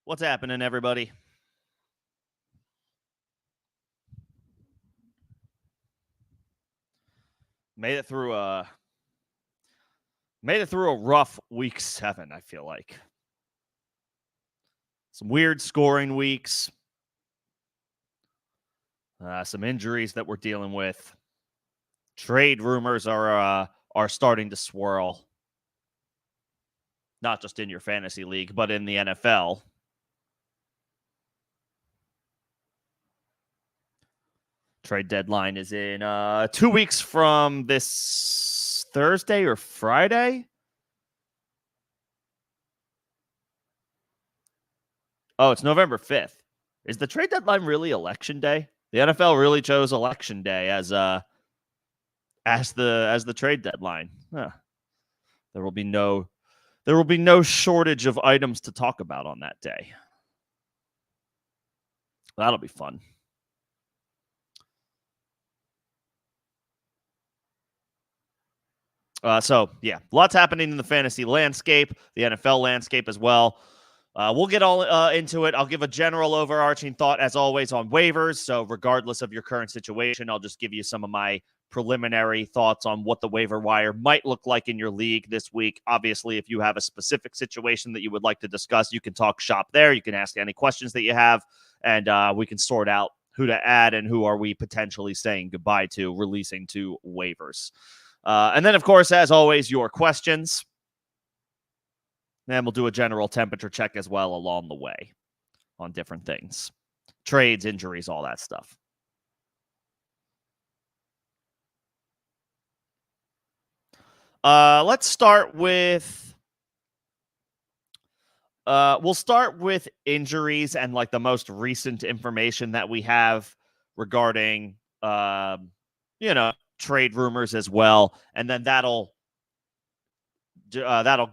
What's happening, everybody? Made it through a rough week 7, I feel like. Some weird scoring weeks. Some injuries that we're dealing with. Trade rumors are starting to swirl. Not just in your fantasy league, but in the NFL. Trade deadline is in 2 weeks from this Thursday or Friday. Oh, it's November 5th. Is the trade deadline really election day? The NFL really chose election day as the trade deadline. Huh. There will be no shortage of items to talk about on that day. That'll be fun. So, yeah, lots happening in the fantasy landscape, the NFL landscape as well. We'll get all into it. I'll give a general overarching thought, as always, on waivers. So regardless of your current situation, I'll just give you some of my preliminary thoughts on what the waiver wire might look like in your league this week. Obviously, if you have a specific situation that you would like to discuss, you can talk shop there. You can ask any questions that you have, and we can sort out who to add and who are we potentially saying goodbye to, releasing to waivers. And then, of course, as always, your questions. And we'll do a general temperature check as well along the way on different things. Trades, injuries, all that stuff. Let's start with... we'll start with injuries and like the most recent information that we have regarding, trade rumors as well. And then that'll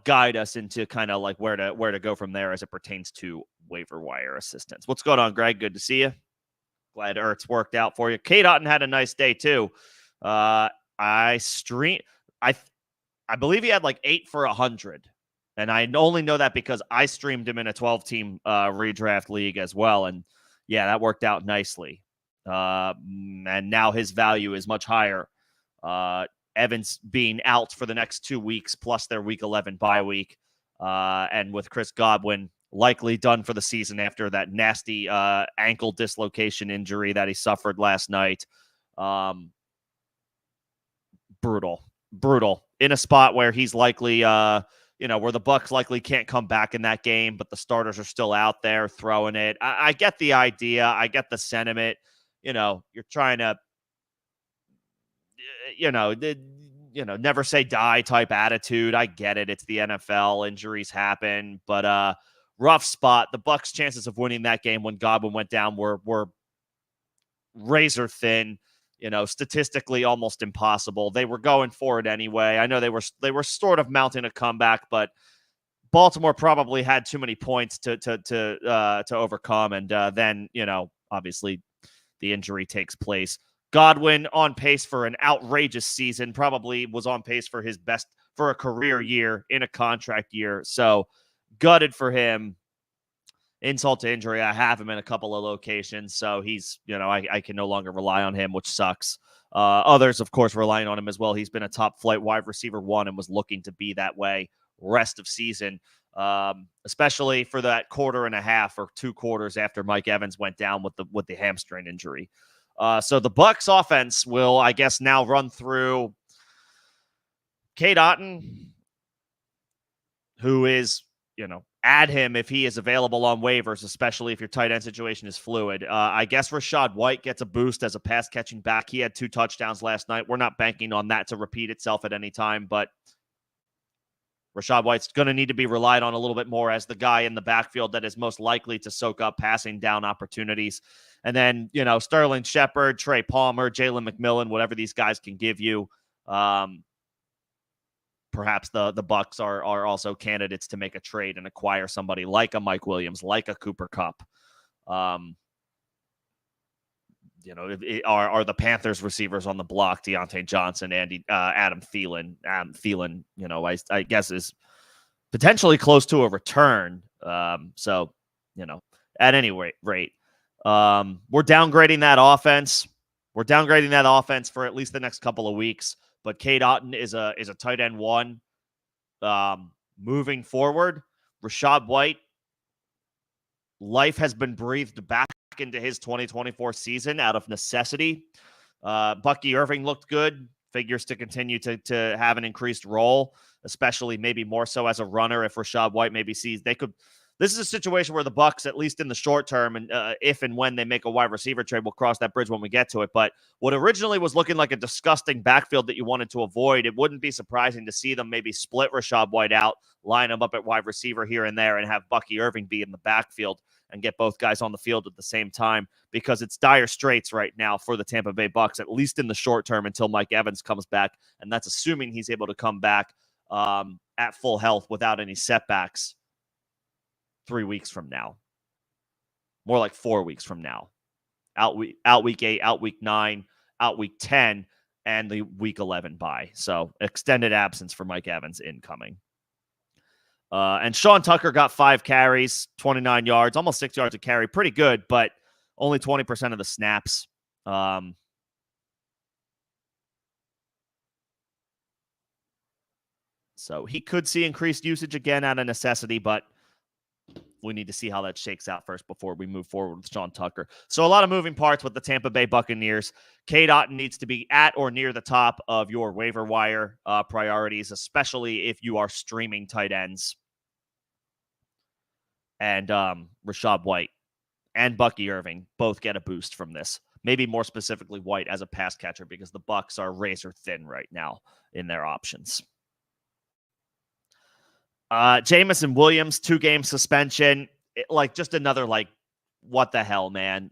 guide us into kind of like where to go from there as it pertains to waiver wire assistance. What's going on, Greg? Good to see you. Glad Ertz worked out for you. Kate Otten had a nice day too. I believe he had like 8 for 100. And I only know that because I streamed him in a 12-team redraft league as well. And yeah, that worked out nicely. And now his value is much higher. Evans being out for the next 2 weeks, plus their week 11 bye week. And with Chris Godwin likely done for the season after that nasty ankle dislocation injury that he suffered last night. Brutal. In a spot where he's likely, where the Bucs likely can't come back in that game, but the starters are still out there throwing it. I get the idea. I get the sentiment. You're trying to, never say die type attitude. I get it. It's the NFL. Injuries happen, but rough spot. The Bucs' chances of winning that game when Godwin went down were razor thin. Statistically almost impossible. They were going for it anyway. I know they were sort of mounting a comeback, but Baltimore probably had too many points to overcome, and then obviously the injury takes place. Godwin on pace for an outrageous season, probably was on pace for his best for a career year in a contract year. So gutted for him. Insult to injury. I have him in a couple of locations. So he's, I can no longer rely on him, which sucks. Others, of course, relying on him as well. He's been a top flight wide receiver 1 and was looking to be that way rest of season, especially for that quarter and a half or 2 quarters after Mike Evans went down with the hamstring injury. So the Bucs offense will, I guess, now run through Kate Otten, who is, add him if he is available on waivers, especially if your tight end situation is fluid. I guess Rachaad White gets a boost as a pass-catching back. He had 2 touchdowns last night. We're not banking on that to repeat itself at any time, but Rachaad White's going to need to be relied on a little bit more as the guy in the backfield that is most likely to soak up passing down opportunities. And then, Sterling Shepard, Trey Palmer, Jalen McMillan, whatever these guys can give you. Perhaps the Bucs are also candidates to make a trade and acquire somebody like a Mike Williams, like a Cooper Kupp. Are the Panthers receivers on the block Deontay Johnson, Adam Thielen? I guess is potentially close to a return. So at any rate. We're downgrading that offense. We're downgrading that offense for at least the next couple of weeks. But Cade Otton is a tight end one. Moving forward, Rachaad White, life has been breathed back into his 2024 season out of necessity. Bucky Irving looked good. Figures to continue to have an increased role, especially maybe more so as a runner if Rachaad White maybe sees they could. This is a situation where the Bucs, at least in the short term, and if and when they make a wide receiver trade, we'll cross that bridge when we get to it. But what originally was looking like a disgusting backfield that you wanted to avoid, it wouldn't be surprising to see them maybe split Rachaad White out, line him up at wide receiver here and there, and have Bucky Irving be in the backfield and get both guys on the field at the same time, because it's dire straits right now for the Tampa Bay Bucs, at least in the short term until Mike Evans comes back, and that's assuming he's able to come back at full health without any setbacks 3 weeks from now. More like 4 weeks from now. Out week 8, out week 9, out week 10, and the week 11 bye. So extended absence for Mike Evans incoming. And Sean Tucker got 5 carries, 29 yards, almost 6 yards a carry. Pretty good, but only 20% of the snaps. So he could see increased usage again out of necessity, but we need to see how that shakes out first before we move forward with Sean Tucker. So a lot of moving parts with the Tampa Bay Buccaneers. Cade Otton needs to be at or near the top of your waiver wire priorities, especially if you are streaming tight ends. And Rachaad White and Bucky Irving both get a boost from this. Maybe more specifically White as a pass catcher, because the Bucs are razor thin right now in their options. Jameson Williams, 2-game suspension. Just another, what the hell, man?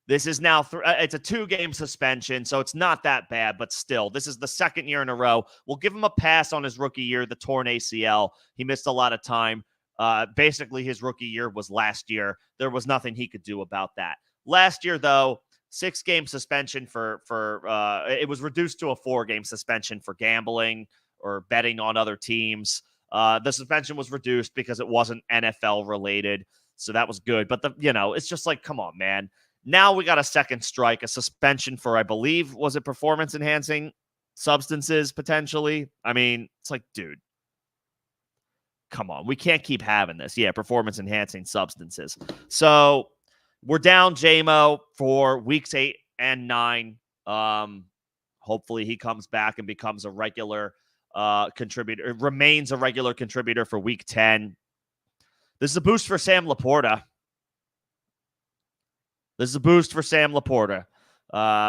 This is now, it's a 2-game suspension, so it's not that bad, but still, this is the second year in a row. We'll give him a pass on his rookie year, the torn ACL. He missed a lot of time. Basically, his rookie year was last year. There was nothing he could do about that. Last year, though, 6-game suspension for it was reduced to a 4-game suspension for gambling or betting on other teams. The suspension was reduced because it wasn't NFL related, so that was good. But it's just come on, man. Now we got a second strike, a suspension for, I believe, was it performance enhancing substances potentially? I mean, it's dude, come on, we can't keep having this. Yeah, performance enhancing substances. So we're down JMO for weeks 8 and 9. Hopefully he comes back and becomes a regular contributor, remains a regular contributor for week 10. This is a boost for Sam Laporta.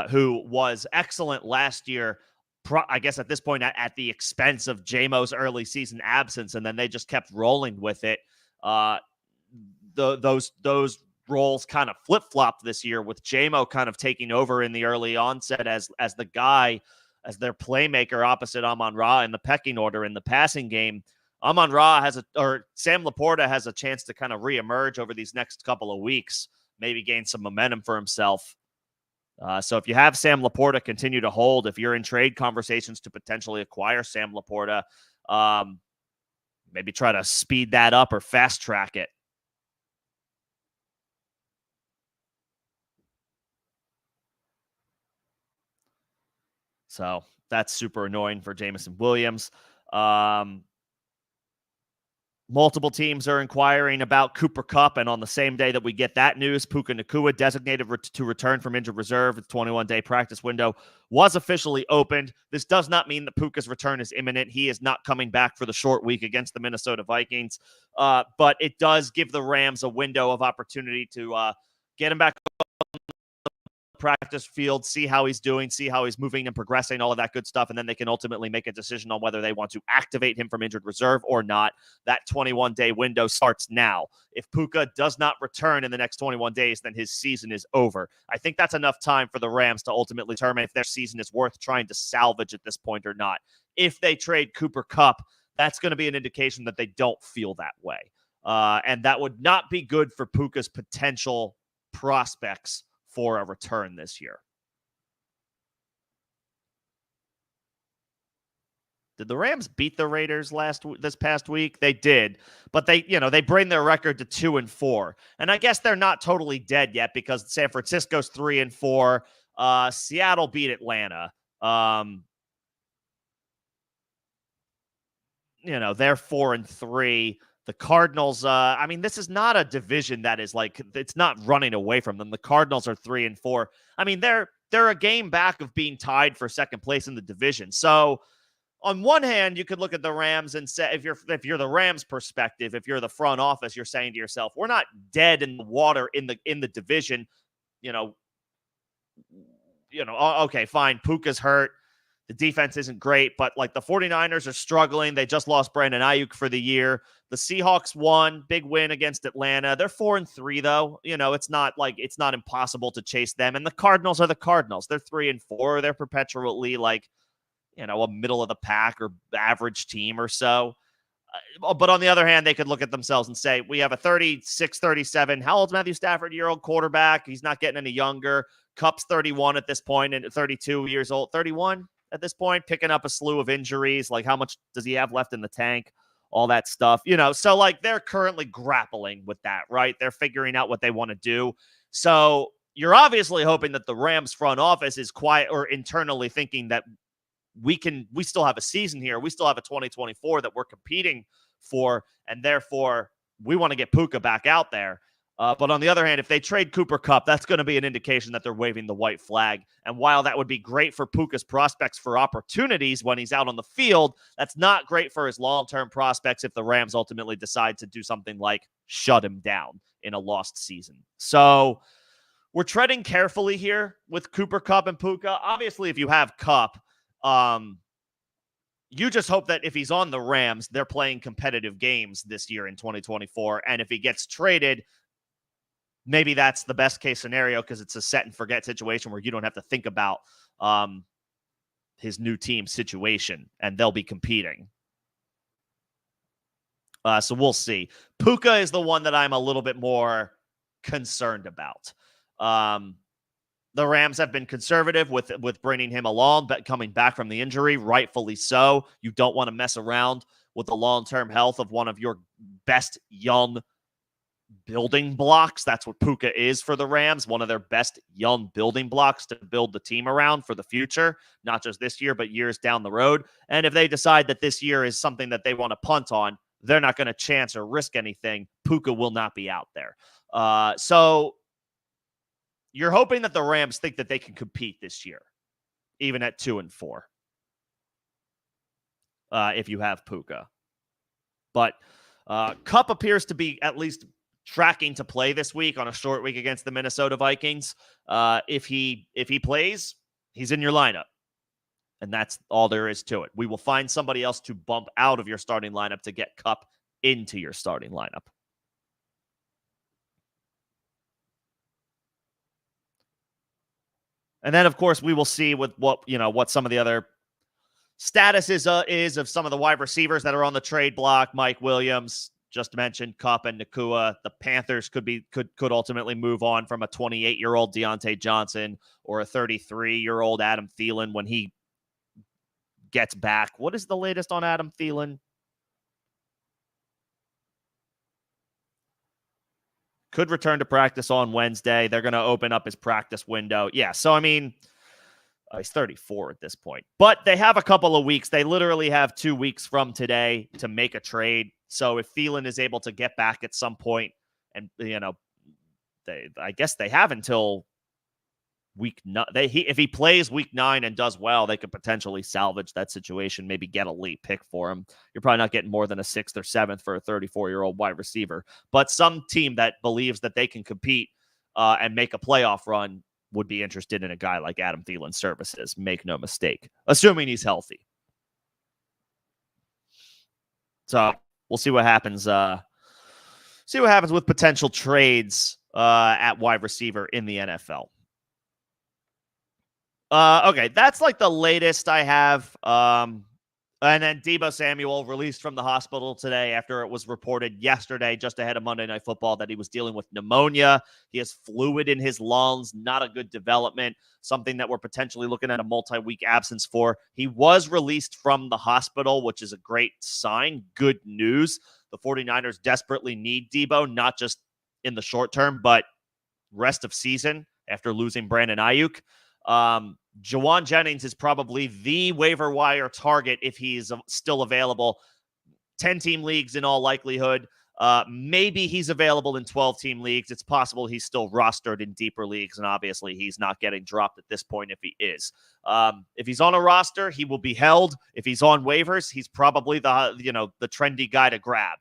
Who was excellent last year, I guess at this point at the expense of JMO's early season absence, and then they just kept rolling with it. Those roles kind of flip-flopped this year, with JMO kind of taking over in the early onset as the guy, as their playmaker opposite Amon-Ra in the pecking order in the passing game. Amon-Ra Sam Laporta has a chance to kind of reemerge over these next couple of weeks, maybe gain some momentum for himself. So if you have Sam Laporta, continue to hold. If you're in trade conversations to potentially acquire Sam Laporta, maybe try to speed that up or fast track it. So that's super annoying for Jameson Williams. Multiple teams are inquiring about Cooper Kupp, and on the same day that we get that news, Puka Nacua, designated to return from injured reserve, the 21-day practice window was officially opened. This does not mean that Puka's return is imminent. He is not coming back for the short week against the Minnesota Vikings, but it does give the Rams a window of opportunity to get him back practice field, see how he's doing, see how he's moving and progressing, all of that good stuff, and then they can ultimately make a decision on whether they want to activate him from injured reserve or not. That 21-day window starts now. If Puka does not return in the next 21 days, then his season is over. I think that's enough time for the Rams to ultimately determine if their season is worth trying to salvage at this point or not. If they trade Cooper Kupp, that's going to be an indication that they don't feel that way. And that would not be good for Puka's potential prospects for a return this year. Did the Rams beat the Raiders this past week? They did, but they bring their record to 2-4, and I guess they're not totally dead yet because San Francisco's 3-4. Seattle beat Atlanta. They're 4-3. The Cardinals, this is not a division that is like, it's not running away from them. The Cardinals are 3-4. I mean, they're a game back of being tied for second place in the division. So on one hand, you could look at the Rams and say, if you're the Rams perspective, if you're the front office, you're saying to yourself, we're not dead in the water in the division. Okay, fine. Puka's hurt. The defense isn't great, but like the 49ers are struggling. They just lost Brandon Ayuk for the year. The Seahawks won, big win against Atlanta. They're 4-3 though. It's not impossible to chase them. And the Cardinals are the Cardinals. They're 3-4. They're perpetually a middle of the pack or average team or so. But on the other hand, they could look at themselves and say, we have a 36, 37. How old's Matthew Stafford? Year-old quarterback. He's not getting any younger. Cup's 31 at this point and 32 years old. 31? At this point, picking up a slew of injuries, like how much does he have left in the tank, all that stuff, so like they're currently grappling with that, right? They're figuring out what they want to do. So you're obviously hoping that the Rams front office is quiet or internally thinking that we still have a season here. We still have a 2024 that we're competing for. And therefore we want to get Puka back out there. But on the other hand, if they trade Cooper Kupp, that's going to be an indication that they're waving the white flag. And while that would be great for Puka's prospects for opportunities when he's out on the field, that's not great for his long-term prospects if the Rams ultimately decide to do something like shut him down in a lost season. So we're treading carefully here with Cooper Kupp and Puka. Obviously, if you have Kupp, you just hope that if he's on the Rams, they're playing competitive games this year in 2024. And if he gets traded, maybe that's the best case scenario because it's a set and forget situation where you don't have to think about his new team situation and they'll be competing. So we'll see. Puka is the one that I'm a little bit more concerned about. The Rams have been conservative with bringing him along, but coming back from the injury, rightfully so. You don't want to mess around with the long-term health of one of your best young building blocks. That's what Puka is for the Rams, one of their best young building blocks to build the team around for the future, not just this year, but years down the road. And if they decide that this year is something that they want to punt on, they're not going to chance or risk anything. Puka will not be out there. So you're hoping that the Rams think that they can compete this year, even at 2-4, if you have Puka. But Kupp appears to be at least tracking to play this week on a short week against the Minnesota Vikings. If he plays, he's in your lineup. And that's all there is to it. We will find somebody else to bump out of your starting lineup to get Kupp into your starting lineup. And then, of course, we will see with what some of the other status is of some of the wide receivers that are on the trade block. Mike Williams, just mentioned, Kupp and Nakua. The Panthers could ultimately move on from a 28-year-old Deontay Johnson or a 33-year-old Adam Thielen when he gets back. What is the latest on Adam Thielen? Could return to practice on Wednesday. They're going to open up his practice window. Yeah, so he's 34 at this point. But they have a couple of weeks. They literally have 2 weeks from today to make a trade. So if Thielen is able to get back at some point, and I guess they have until week 9. If he plays week 9 and does well, they could potentially salvage that situation, maybe get a late pick for him. You're probably not getting more than a 6th or 7th for a 34-year-old wide receiver. But some team that believes that they can compete and make a playoff run would be interested in a guy like Adam Thielen's services. Make no mistake, assuming he's healthy. So we'll see what happens. See what happens with potential trades at wide receiver in the NFL. Okay, that's like the latest I have. And then Deebo Samuel released from the hospital today after it was reported yesterday, just ahead of Monday Night Football, that he was dealing with pneumonia. He has fluid in his lungs, not a good development, something that we're potentially looking at a multi-week absence for. He was released from the hospital, which is a great sign. Good news. The 49ers desperately need Deebo, not just in the short term, but rest of season after losing Brandon Ayuk. Juwan Jennings is probably the waiver wire target if he's still available. 10-team leagues in all likelihood. Maybe he's available in 12-team leagues. It's possible he's still rostered in deeper leagues, and obviously he's not getting dropped at this point if he is. If he's on a roster, he will be held. If he's on waivers, he's probably the trendy guy to grab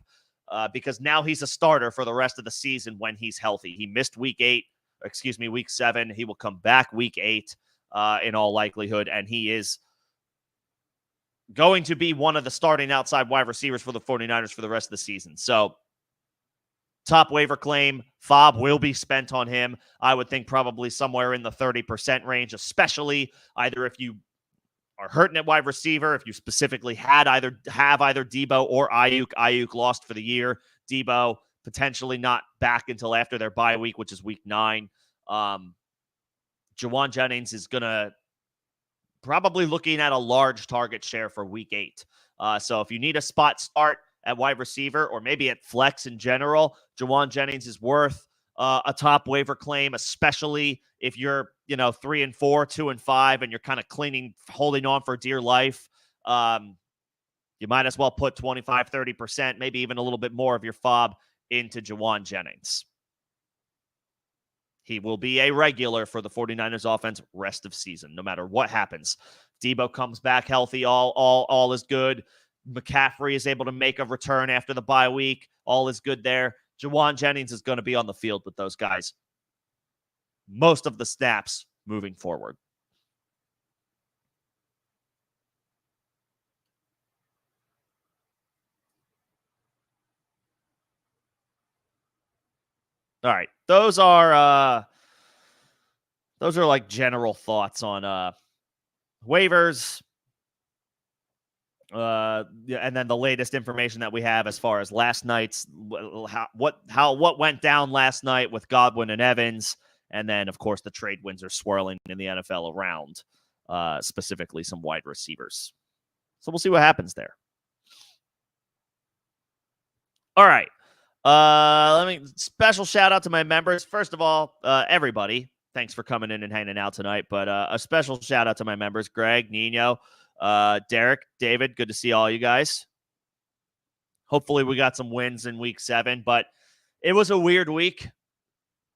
because now he's a starter for the rest of the season when he's healthy. He missed week 7. He will come back week 8 in all likelihood, and he is going to be one of the starting outside wide receivers for the 49ers for the rest of the season. So top waiver claim, FOB will be spent on him. I would think probably somewhere in the 30% range, especially either if you are hurting at wide receiver, if you specifically have either Deebo or Ayuk. Ayuk lost for the year. Deebo potentially not back until after their bye week, which is week 9. Juwan Jennings is going to probably looking at a large target share for week 8. So if you need a spot start at wide receiver or maybe at flex in general, Juwan Jennings is worth a top waiver claim, especially if you're 3-4, 2-5, and you're kind of holding on for dear life. You might as well put 25, 30%, maybe even a little bit more of your FOB into Juwan Jennings. He will be a regular for the 49ers offense rest of season, no matter what happens. Deebo comes back healthy, all is good. McCaffrey is able to make a return after the bye week. All is good there. Juwan Jennings is going to be on the field with those guys most of the snaps moving forward. All right. Those are like general thoughts on waivers. And then the latest information that we have as far as last night's what went down last night with Godwin and Evans, and then of course the trade winds are swirling in the NFL around specifically some wide receivers. So we'll see what happens there. All right. Special shout out to my members. First of all, everybody, thanks for coming in and hanging out tonight. But a special shout out to my members, Greg, Nino, Derek, David. Good to see all you guys. Hopefully we got some wins in week 7, but it was a weird week.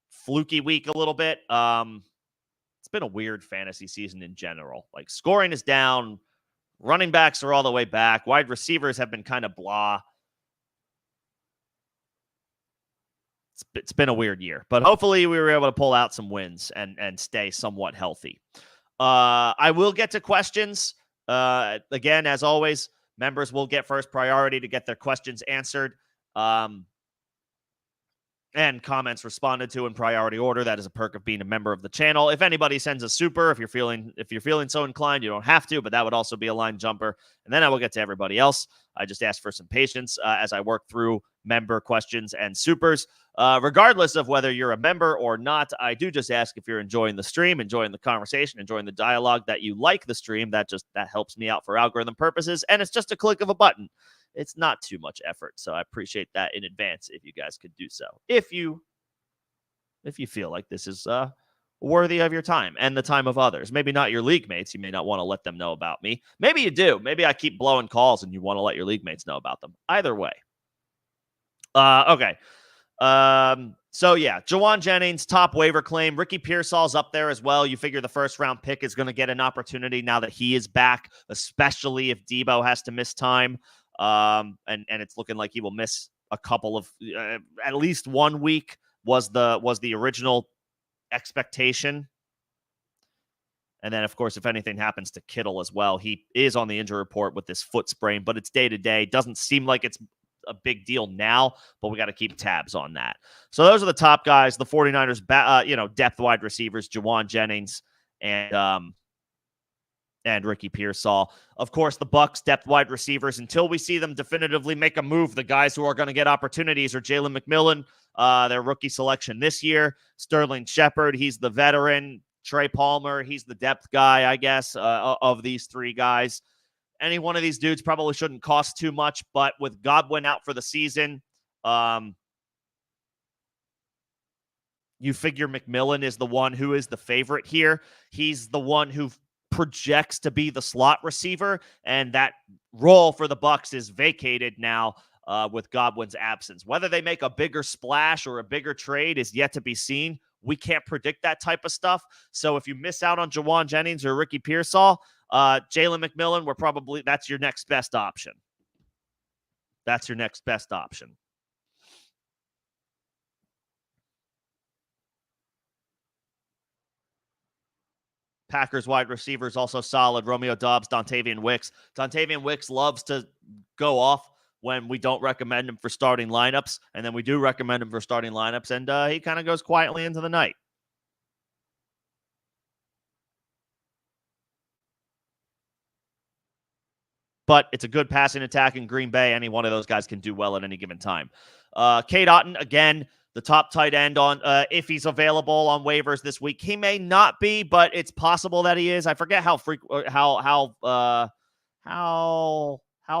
Fluky week a little bit. It's been a weird fantasy season in general. Like scoring is down. Running backs are all the way back. Wide receivers have been kind of blah. It's been a weird year, but hopefully we were able to pull out some wins and stay somewhat healthy. I will get to questions. Again, as always, members will get first priority to get their questions answered. And comments responded to in priority order. That is a perk of being a member of the channel. If anybody sends a super, if you're feeling so inclined, you don't have to, but that would also be a line jumper. And then I will get to everybody else. I just ask for some patience as I work through member questions and supers. Regardless of whether you're a member or not, I do just ask if you're enjoying the stream, enjoying the conversation, enjoying the dialogue, that you like the stream. That helps me out for algorithm purposes. And it's just a click of a button. It's not too much effort, so I appreciate that in advance if you guys could do so. If you feel like this is worthy of your time and the time of others. Maybe not your league mates. You may not want to let them know about me. Maybe you do. Maybe I keep blowing calls and you want to let your league mates know about them. Either way. Okay. So yeah, Juwan Jennings, top waiver claim. Ricky Pearsall's up there as well. You figure the first round pick is going to get an opportunity now that he is back, especially if Deebo has to miss time. And it's looking like he will miss a couple of at least 1 week was the original expectation. And then, of course, if anything happens to Kittle as well, he is on the injury report with this foot sprain, but it's day to day. Doesn't seem like it's a big deal now, but we got to keep tabs on that. So those are the top guys, the 49ers, depth wide receivers, Juwan Jennings and and Ricky Pearsall. Of course, the Bucs depth wide receivers, until we see them definitively make a move, the guys who are going to get opportunities are Jalen McMillan, their rookie selection this year, Sterling Shepard, he's the veteran, Trey Palmer, he's the depth guy, I guess, of these three guys. Any one of these dudes probably shouldn't cost too much, but with Godwin out for the season, you figure McMillan is the one who is the favorite here. He's the one who projects to be the slot receiver, and that role for the Bucs is vacated now with Godwin's absence. Whether they make a bigger splash or a bigger trade is yet to be seen. We can't predict that type of stuff. So if you miss out on Jawan Jennings or Ricky Pearsall, Jalen McMillan, that's your next best option. That's your next best option. Packers wide receivers also solid. Romeo Doubs, Dontavian Wicks. Dontavian Wicks loves to go off when we don't recommend him for starting lineups, and then we do recommend him for starting lineups, and he kind of goes quietly into the night. But it's a good passing attack in Green Bay. Any one of those guys can do well at any given time. Cade Otton, again, the top tight end on if he's available on waivers this week. He may not be, but it's possible that he is. I forget how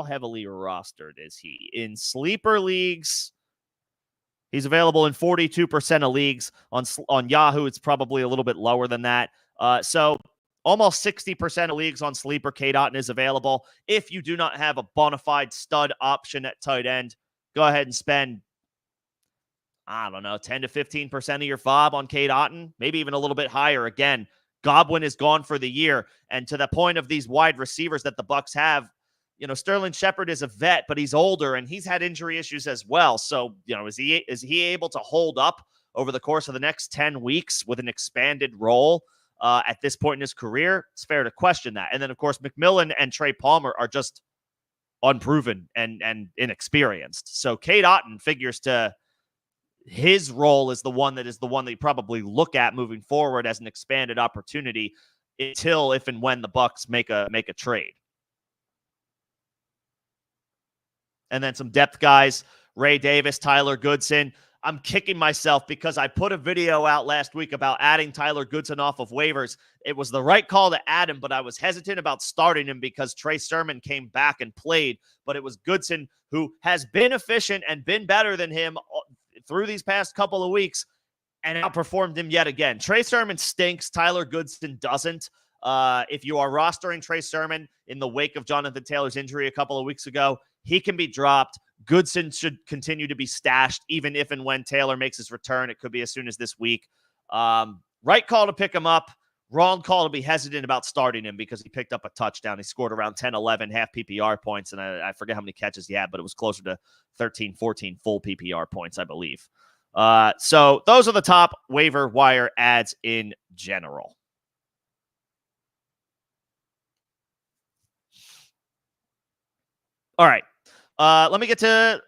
heavily rostered is he in sleeper leagues. He's available in 42% of leagues. On Yahoo, it's probably a little bit lower than that. So almost 60% of leagues on sleeper, Cade Otton is available. If you do not have a bona fide stud option at tight end, go ahead and spend, I don't know, 10 to 15% of your FOB on Cade Otton, maybe even a little bit higher. Again, Godwin is gone for the year. And to the point of these wide receivers that the Bucs have, Sterling Shepard is a vet, but he's older and he's had injury issues as well. So, is he able to hold up over the course of the next 10 weeks with an expanded role at this point in his career? It's fair to question that. And then, of course, McMillan and Trey Palmer are just unproven and inexperienced. So Cade Otton figures to his role is the one that you probably look at moving forward as an expanded opportunity until if and when the Bucs make a trade. And then some depth guys, Ray Davis, Tyler Goodson. I'm kicking myself because I put a video out last week about adding Tyler Goodson off of waivers. It was the right call to add him, but I was hesitant about starting him because Trey Sermon came back and played. But it was Goodson who has been efficient and been better than him through these past couple of weeks and outperformed him yet again. Trey Sermon stinks. Tyler Goodson doesn't. If you are rostering Trey Sermon in the wake of Jonathan Taylor's injury a couple of weeks ago, he can be dropped. Goodson should continue to be stashed, even if and when Taylor makes his return. It could be as soon as this week. Right call to pick him up. Wrong call to be hesitant about starting him because he picked up a touchdown. He scored around 10, 11 half PPR points, and I forget how many catches he had, but it was closer to 13, 14 full PPR points, I believe. So those are the top waiver wire ads in general. All right. Let me get to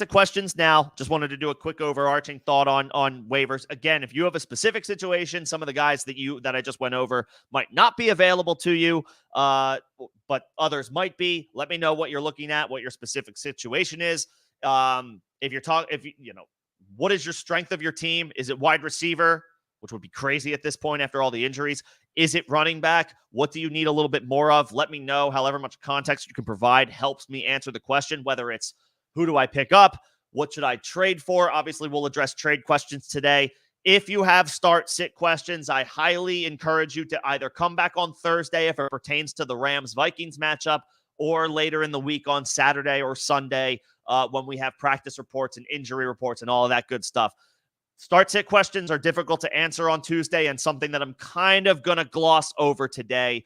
questions now. Just wanted to do a quick overarching thought on waivers. Again, if you have a specific situation, some of the guys that I just went over might not be available to you, but others might be. Let me know what you're looking at, what your specific situation is. What is your strength of your team? Is it wide receiver, which would be crazy at this point after all the injuries? Is it running back? What do you need a little bit more of? Let me know. However much context you can provide helps me answer the question, whether it's who do I pick up? What should I trade for? Obviously, we'll address trade questions today. If you have start-sit questions, I highly encourage you to either come back on Thursday if it pertains to the Rams-Vikings matchup, or later in the week on Saturday or Sunday when we have practice reports and injury reports and all of that good stuff. Start-sit questions are difficult to answer on Tuesday and something that I'm kind of going to gloss over today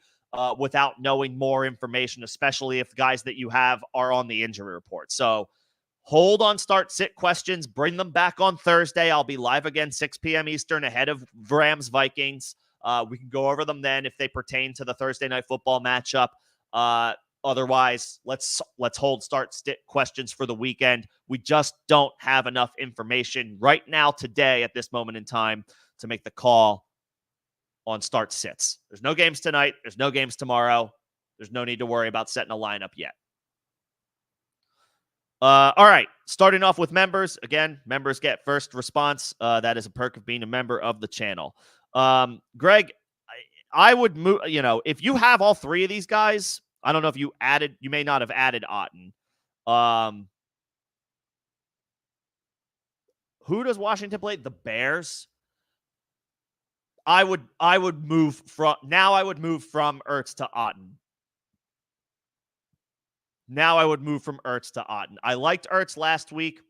without knowing more information, especially if guys that you have are on the injury report. So hold on start-sit questions. Bring them back on Thursday. I'll be live again 6 p.m. Eastern ahead of Rams-Vikings. We can go over them then if they pertain to the Thursday Night Football matchup. Otherwise, let's hold start-sit questions for the weekend. We just don't have enough information right now today at this moment in time to make the call on start sits. There's no games tonight. There's no games tomorrow. There's no need to worry about setting a lineup yet. All right. Starting off with members. Again, members get first response. That is a perk of being a member of the channel. Greg, I would move, if you have all three of these guys, I don't know if you may not have added Otten. Who does Washington play? The Bears. I would move from Ertz to Otten. I liked Ertz last week,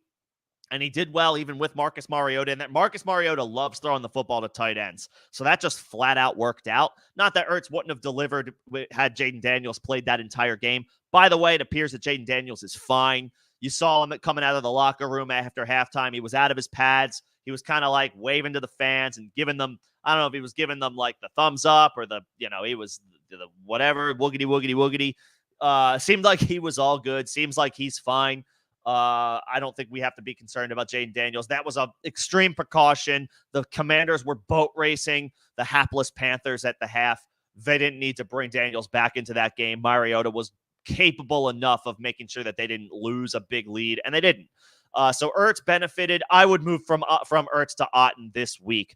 and he did well even with Marcus Mariota. And that Marcus Mariota loves throwing the football to tight ends. So that just flat out worked out. Not that Ertz wouldn't have delivered had Jaden Daniels played that entire game. By the way, it appears that Jaden Daniels is fine. You saw him coming out of the locker room after halftime. He was out of his pads. He was kind of like waving to the fans and giving them, I don't know if he was giving them like the thumbs up or he was the whatever, woogity. Seemed like he was all good. Seems like he's fine. I don't think we have to be concerned about Jaden Daniels. That was an extreme precaution. The Commanders were boat racing the hapless Panthers at the half. They didn't need to bring Daniels back into that game. Mariota was capable enough of making sure that they didn't lose a big lead, and they didn't. So Ertz benefited. I would move from Ertz to Otten this week,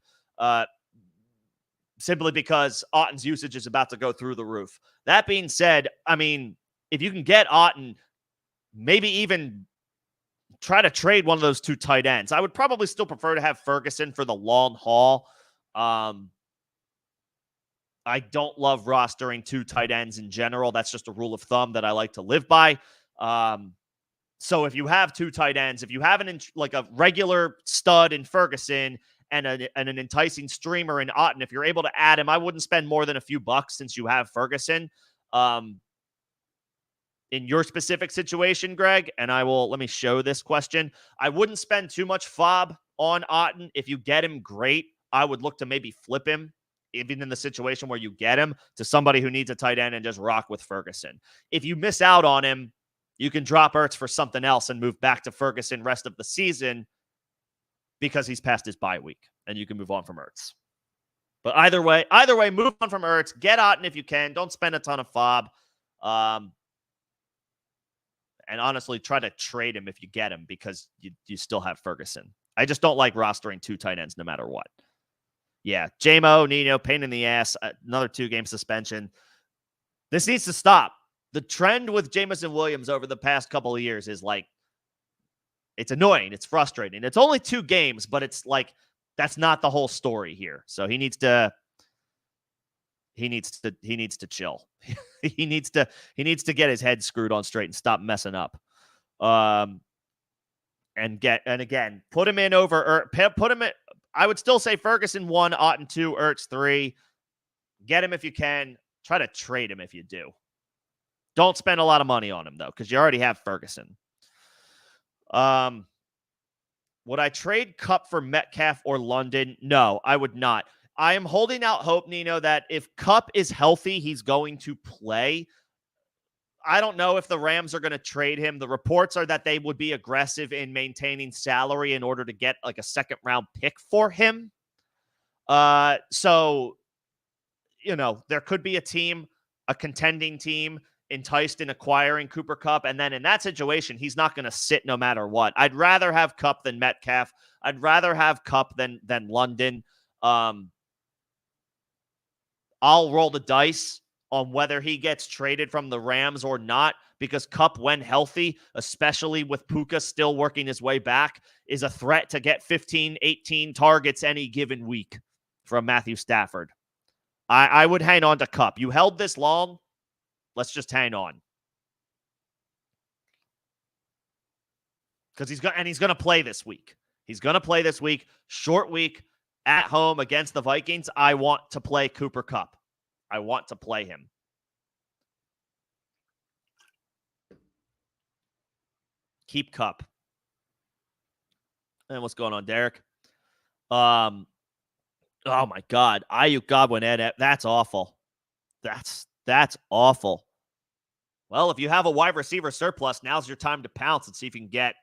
simply because Otten's usage is about to go through the roof. That being said, I mean, if you can get Otten, maybe even try to trade one of those two tight ends. I would probably still prefer to have Ferguson for the long haul. I don't love rostering two tight ends in general. That's just a rule of thumb that I like to live by. So if you have two tight ends, if you have a regular stud in Ferguson and an enticing streamer in Otten, if you're able to add him, I wouldn't spend more than a few bucks since you have Ferguson. In your specific situation, Greg, and let me show this question. I wouldn't spend too much fob on Otten. If you get him, great. I would look to maybe flip him, even in the situation where you get him, to somebody who needs a tight end and just rock with Ferguson. If you miss out on him, you can drop Ertz for something else and move back to Ferguson rest of the season because he's past his bye week, and you can move on from Ertz. But either way, move on from Ertz. Get Otten if you can. Don't spend a ton of fob. And honestly, try to trade him if you get him because you still have Ferguson. I just don't like rostering two tight ends no matter what. Yeah, J-Mo, Nino, pain in the ass, another 2-game suspension. This needs to stop. The trend with Jameson Williams over the past couple of years is like, it's annoying. It's frustrating. It's only 2 games, but it's like, that's not the whole story here. So he needs to chill. he needs to get his head screwed on straight and stop messing up. And again, put him in over, put him in. I would still say Ferguson 1, Otten 2, Ertz 3. Get him if you can. Try to trade him if you do. Don't spend a lot of money on him, though, because you already have Ferguson. Would I trade Kupp for Metcalf or London? No, I would not. I am holding out hope, Nino, that if Kupp is healthy, he's going to play. I don't know if the Rams are going to trade him. The reports are that they would be aggressive in maintaining salary in order to get like a second-round pick for him. So, there could be a contending team enticed in acquiring Cooper Kupp. And then in that situation, he's not going to sit no matter what. I'd rather have Kupp than Metcalf. I'd rather have Kupp than London. I'll roll the dice on whether he gets traded from the Rams or not, because Kupp, when healthy, especially with Puka still working his way back, is a threat to get 15, 18 targets any given week from Matthew Stafford. I would hang on to Kupp. You held this long. Let's just hang on. Because he's going to play this week. He's going to play this week. Short week at home against the Vikings. I want to play Cooper Kupp. I want to play him. Keep Kupp. And what's going on, Derek? Oh my God. Ayuk, Godwin, Ed, that's awful. That's awful. Well, if you have a wide receiver surplus, now's your time to pounce and see if you can get,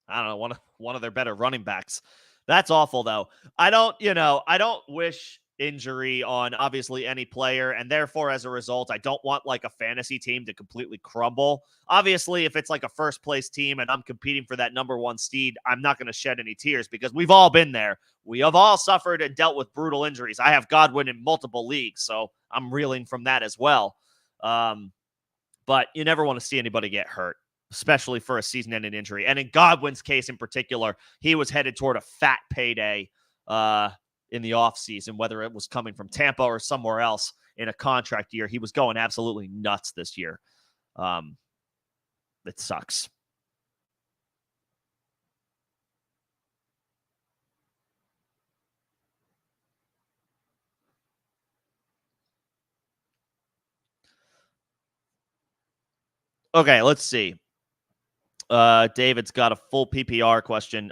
I don't know, one of their better running backs. That's awful, though. I don't wish injury on obviously any player, and therefore as a result I don't want like a fantasy team to completely crumble. Obviously if it's like a first place team and I'm competing for that number one seed, I'm not going to shed any tears because we've all been there. We have all suffered and dealt with brutal injuries. I have Godwin in multiple leagues, so I'm reeling from that as well. But you never want to see anybody get hurt, especially for a season-ending injury. And in Godwin's case in particular, he was headed toward a fat payday in the offseason, whether it was coming from Tampa or somewhere else in a contract year. He was going absolutely nuts this year. It sucks. Okay, let's see. David's got a full PPR question.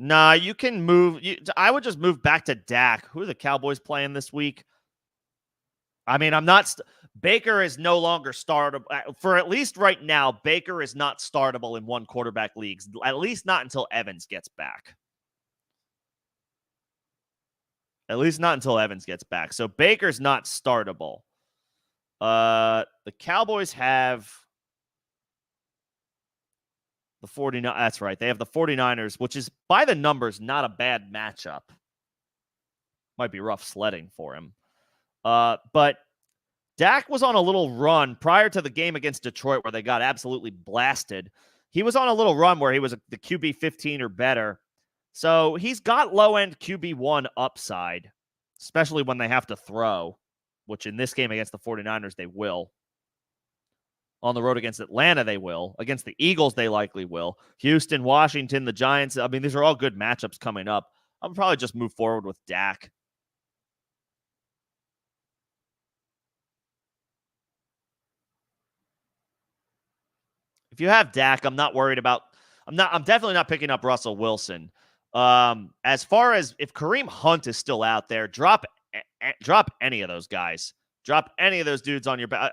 Nah, you can move. I would just move back to Dak. Who are the Cowboys playing this week? I mean, I'm not. Baker is no longer startable. For at least right now, Baker is not startable in one quarterback leagues, at least not until Evans gets back. At least not until Evans gets back. So Baker's not startable. The Cowboys have the 49ers. That's right. They have the 49ers, which is by the numbers not a bad matchup. Might be rough sledding for him. But Dak was on a little run prior to the game against Detroit where they got absolutely blasted. He was on a little run where he was the QB 15 or better. So he's got low-end QB1 upside, especially when they have to throw, which in this game against the 49ers, they will. On the road against Atlanta, they will. Against the Eagles, they likely will. Houston, Washington, the Giants. I mean, these are all good matchups coming up. I'll probably just move forward with Dak. If you have Dak, I'm not worried about. I'm definitely not picking up Russell Wilson. As far as if Kareem Hunt is still out there, drop any of those guys. Drop any of those dudes on your back.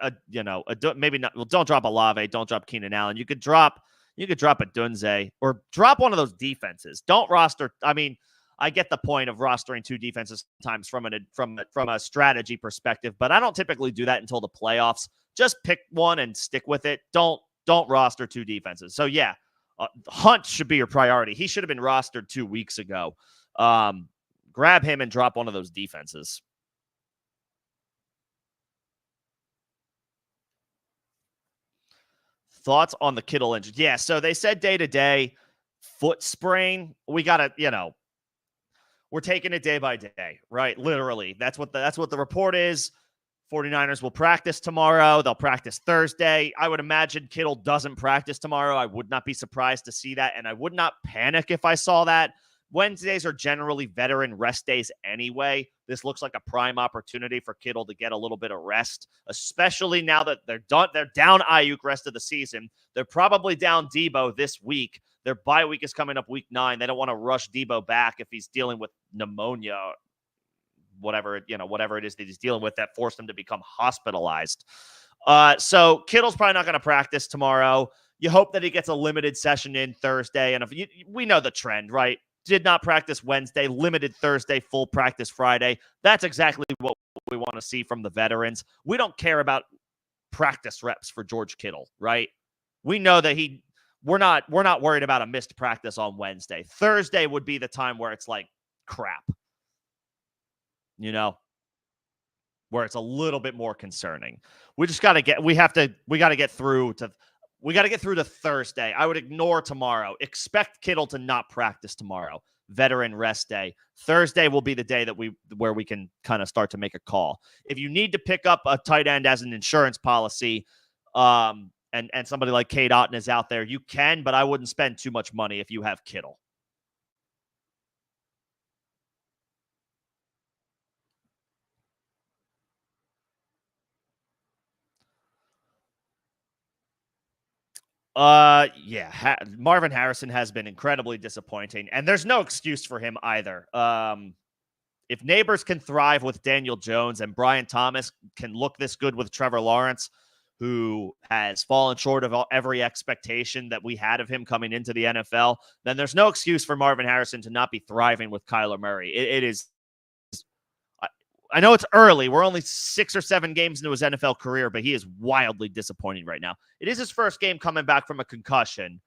Maybe not. Well, don't drop Olave. Don't drop Keenan Allen. You could drop a Dunze or drop one of those defenses. Don't roster. I mean, I get the point of rostering two defenses sometimes from a strategy perspective, but I don't typically do that until the playoffs. Just pick one and stick with it. Don't roster two defenses. So yeah, Hunt should be your priority. He should have been rostered 2 weeks ago. Grab him and drop one of those defenses. Thoughts on the Kittle injury? Yeah, so they said day-to-day foot sprain. We got to, we're taking it day by day, right? Literally. That's what the report is. 49ers will practice tomorrow. They'll practice Thursday. I would imagine Kittle doesn't practice tomorrow. I would not be surprised to see that, and I would not panic if I saw that. Wednesdays are generally veteran rest days anyway. This looks like a prime opportunity for Kittle to get a little bit of rest, especially now that they're down Ayuk rest of the season. They're probably down Debo this week. Their bye week is coming up week 9. They don't want to rush Debo back if he's dealing with pneumonia, whatever it is that he's dealing with that forced him to become hospitalized. So Kittle's probably not going to practice tomorrow. You hope that he gets a limited session in Thursday. And we know the trend, right? Did not practice Wednesday, limited Thursday, full practice Friday. That's exactly what we want to see from the veterans. We don't care about practice reps for George Kittle, right? We know that we're not worried about a missed practice on Wednesday. Thursday would be the time where it's like crap. Where it's a little bit more concerning. We got to get through to Thursday. I would ignore tomorrow. Expect Kittle to not practice tomorrow. Veteran rest day. Thursday will be the day where we can kind of start to make a call. If you need to pick up a tight end as an insurance policy, and somebody like Cade Otton is out there, you can, but I wouldn't spend too much money if you have Kittle. Marvin Harrison has been incredibly disappointing, and there's no excuse for him either. If Neighbors can thrive with Daniel Jones and Brian Thomas can look this good with Trevor Lawrence, who has fallen short of every expectation that we had of him coming into the NFL, then there's no excuse for Marvin Harrison to not be thriving with Kyler Murray. It is. I know it's early. We're only 6 or 7 games into his NFL career, but he is wildly disappointing right now. It is his first game coming back from a concussion,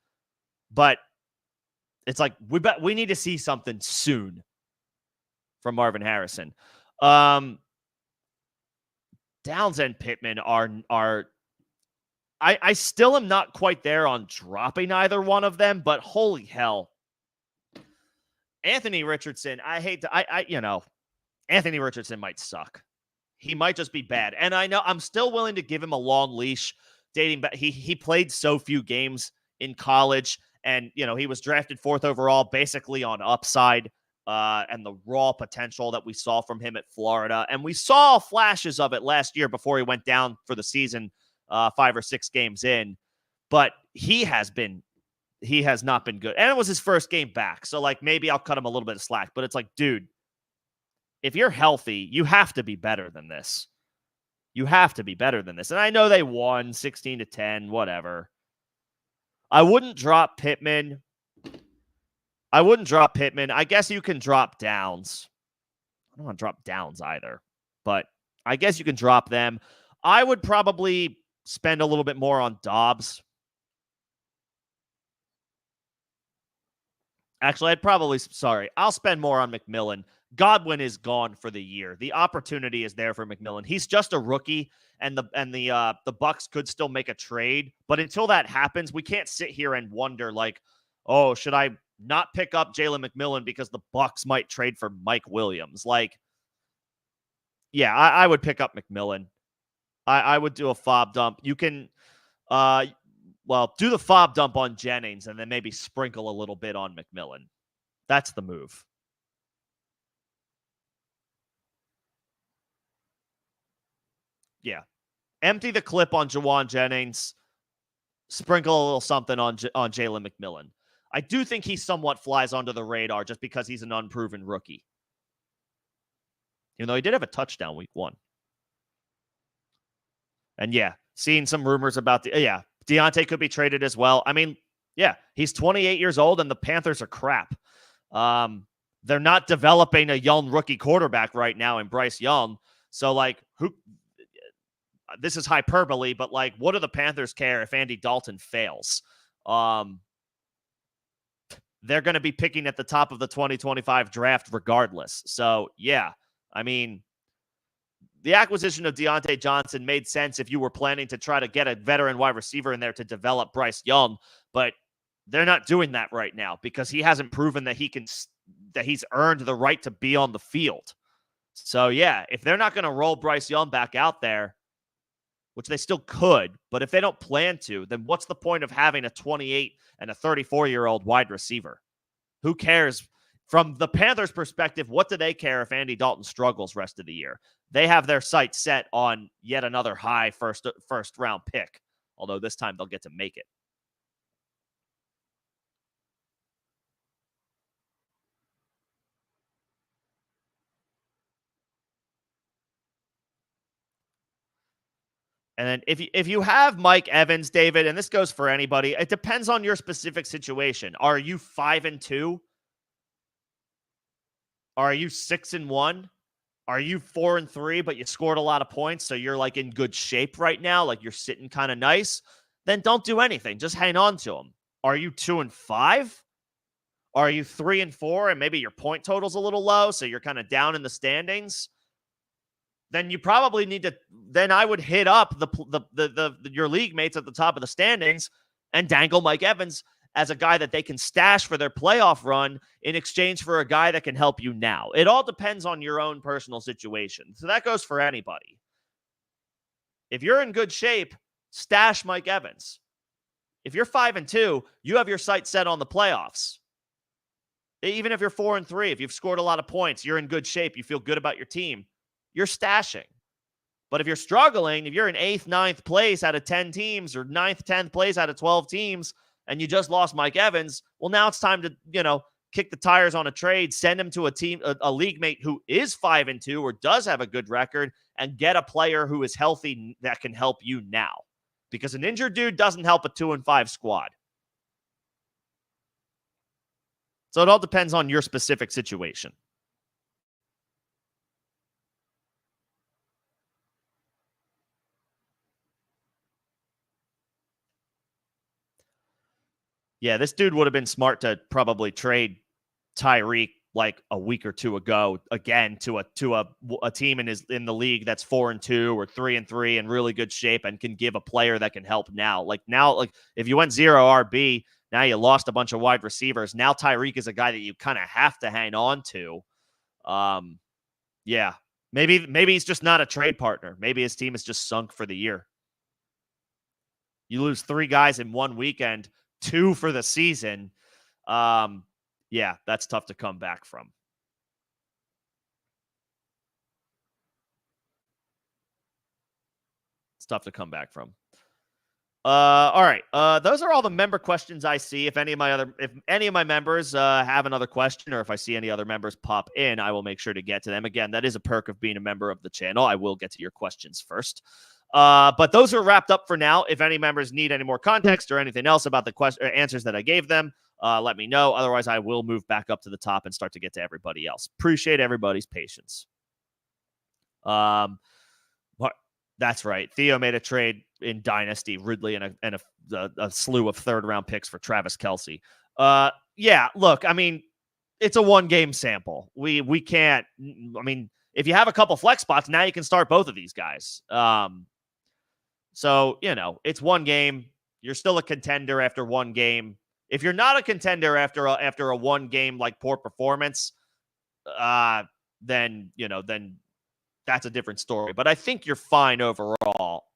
but it's like we need to see something soon from Marvin Harrison. Downs and Pittman are I still am not quite there on dropping either one of them, but holy hell. Anthony Richardson, Anthony Richardson might suck. He might just be bad. And I know I'm still willing to give him a long leash dating back. He played so few games in college, and he was drafted 4th overall basically on upside and the raw potential that we saw from him at Florida. And we saw flashes of it last year before he went down for the season 5 or 6 games in. But he has not been good. And it was his first game back. So maybe I'll cut him a little bit of slack, but it's like, dude, if you're healthy, you have to be better than this. You have to be better than this. And I know they won 16-10, whatever. I wouldn't drop Pittman. I guess you can drop Downs. I don't want to drop Downs either, but I guess you can drop them. I would probably spend a little bit more on Dobbs. Actually, I'll spend more on McMillan. Godwin is gone for the year. The opportunity is there for McMillan. He's just a rookie, and the Bucks could still make a trade. But until that happens, we can't sit here and wonder should I not pick up Jalen McMillan because the Bucks might trade for Mike Williams? I would pick up McMillan. I would do a fob dump. You can, do the fob dump on Jennings and then maybe sprinkle a little bit on McMillan. That's the move. Yeah. Empty the clip on Jawan Jennings. Sprinkle a little something on Jalen McMillan. I do think he somewhat flies under the radar just because he's an unproven rookie. Even though he did have a touchdown week 1. And seeing some rumors about Deontay could be traded as well. I mean, he's 28 years old and the Panthers are crap. They're not developing a young rookie quarterback right now in Bryce Young. So this is hyperbole, but what do the Panthers care if Andy Dalton fails? They're going to be picking at the top of the 2025 draft regardless. So, I mean, the acquisition of Deontay Johnson made sense if you were planning to try to get a veteran wide receiver in there to develop Bryce Young, but they're not doing that right now because he hasn't proven that he's earned the right to be on the field. So, if they're not going to roll Bryce Young back out there, which they still could, but if they don't plan to, then what's the point of having a 28 and a 34-year-old wide receiver? Who cares? From the Panthers' perspective, what do they care if Andy Dalton struggles rest of the year? They have their sights set on yet another high first round pick, although this time they'll get to make it. And then if you have Mike Evans, David, and this goes for anybody, it depends on your specific situation. Are you 5-2? Are you 6-1? Are you 4-3, but you scored a lot of points, so you're in good shape right now, you're sitting kind of nice? Then don't do anything. Just hang on to them. Are you 2-5? Are you 3-4, and maybe your point total's a little low, so you're kind of down in the standings? Then you probably need to. Then I would hit up your league mates at the top of the standings and dangle Mike Evans as a guy that they can stash for their playoff run in exchange for a guy that can help you now. It all depends on your own personal situation. So that goes for anybody. If you're in good shape, stash Mike Evans. If you're 5-2, you have your sights set on the playoffs. Even if you're 4-3, if you've scored a lot of points, you're in good shape, you feel good about your team, you're stashing. But if you're struggling, if you're in 8th, 9th place out of 10 teams or 9th, 10th place out of 12 teams, and you just lost Mike Evans, well, now it's time to, kick the tires on a trade, send him to a league mate who is 5-2 or does have a good record, and get a player who is healthy that can help you now. because an injured dude doesn't help a 2-5 squad. So it all depends on your specific situation. Yeah, this dude would have been smart to probably trade Tyreek like a week or two ago again to a team in the league that's 4-2 or 3-3 in really good shape and can give a player that can help now. Like if you went 0 RB, now you lost a bunch of wide receivers. Now Tyreek is a guy that you kind of have to hang on to. Yeah. Maybe he's just not a trade partner. Maybe his team is just sunk for the year. You lose 3 guys in one weekend, 2 for the season. Yeah, that's tough to come back from. It's tough to come back from. All right. Those are all the member questions I see. If any of my members have another question, or if I see any other members pop in, I will make sure to get to them. Again, that is a perk of being a member of the channel. I will get to your questions first. But those are wrapped up for now. If any members need any more context or anything else about the answers that I gave them, let me know. Otherwise, I will move back up to the top and start to get to everybody else. Appreciate everybody's patience. That's right. Theo made a trade in Dynasty, Ridley, and a slew of third-round picks for Travis Kelce. Yeah, look, I mean, it's a one-game sample. We can't. I mean, if you have a couple flex spots, now you can start both of these guys. So it's one game. You're still a contender after one game. If you're not a contender after a one game like poor performance, then that's a different story. But I think you're fine overall.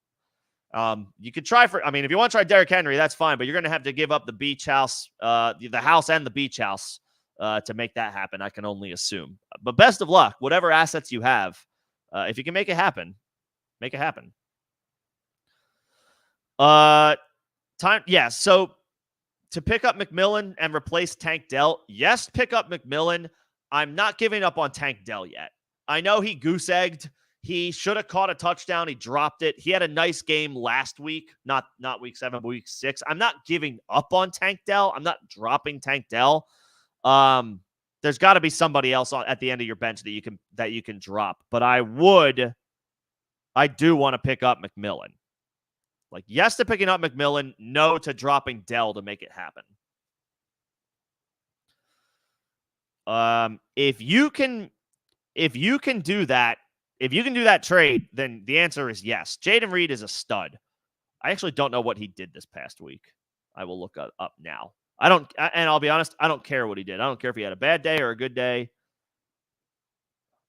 You could try if you want to try Derrick Henry, that's fine, but you're going to have to give up the beach house, the house and the beach house to make that happen. I can only assume. But best of luck. Whatever assets you have, if you can make it happen, make it happen. So to pick up McMillan and replace Tank Dell, yes, pick up McMillan. I'm not giving up on Tank Dell yet. I know he goose-egged. He should have caught a touchdown. He dropped it. He had a nice game last week, not week 7, but week 6. I'm not giving up on Tank Dell. I'm not dropping Tank Dell. There's got to be somebody else at the end of your bench that you can drop. But I do want to pick up McMillan. Like, yes to picking up McMillan, no to dropping Dell to make it happen. If you can do that, trade, then the answer is yes. Jaden Reed is a stud. I actually don't know what he did this past week. I will look up now. And I'll be honest, I don't care what he did. I don't care if he had a bad day or a good day.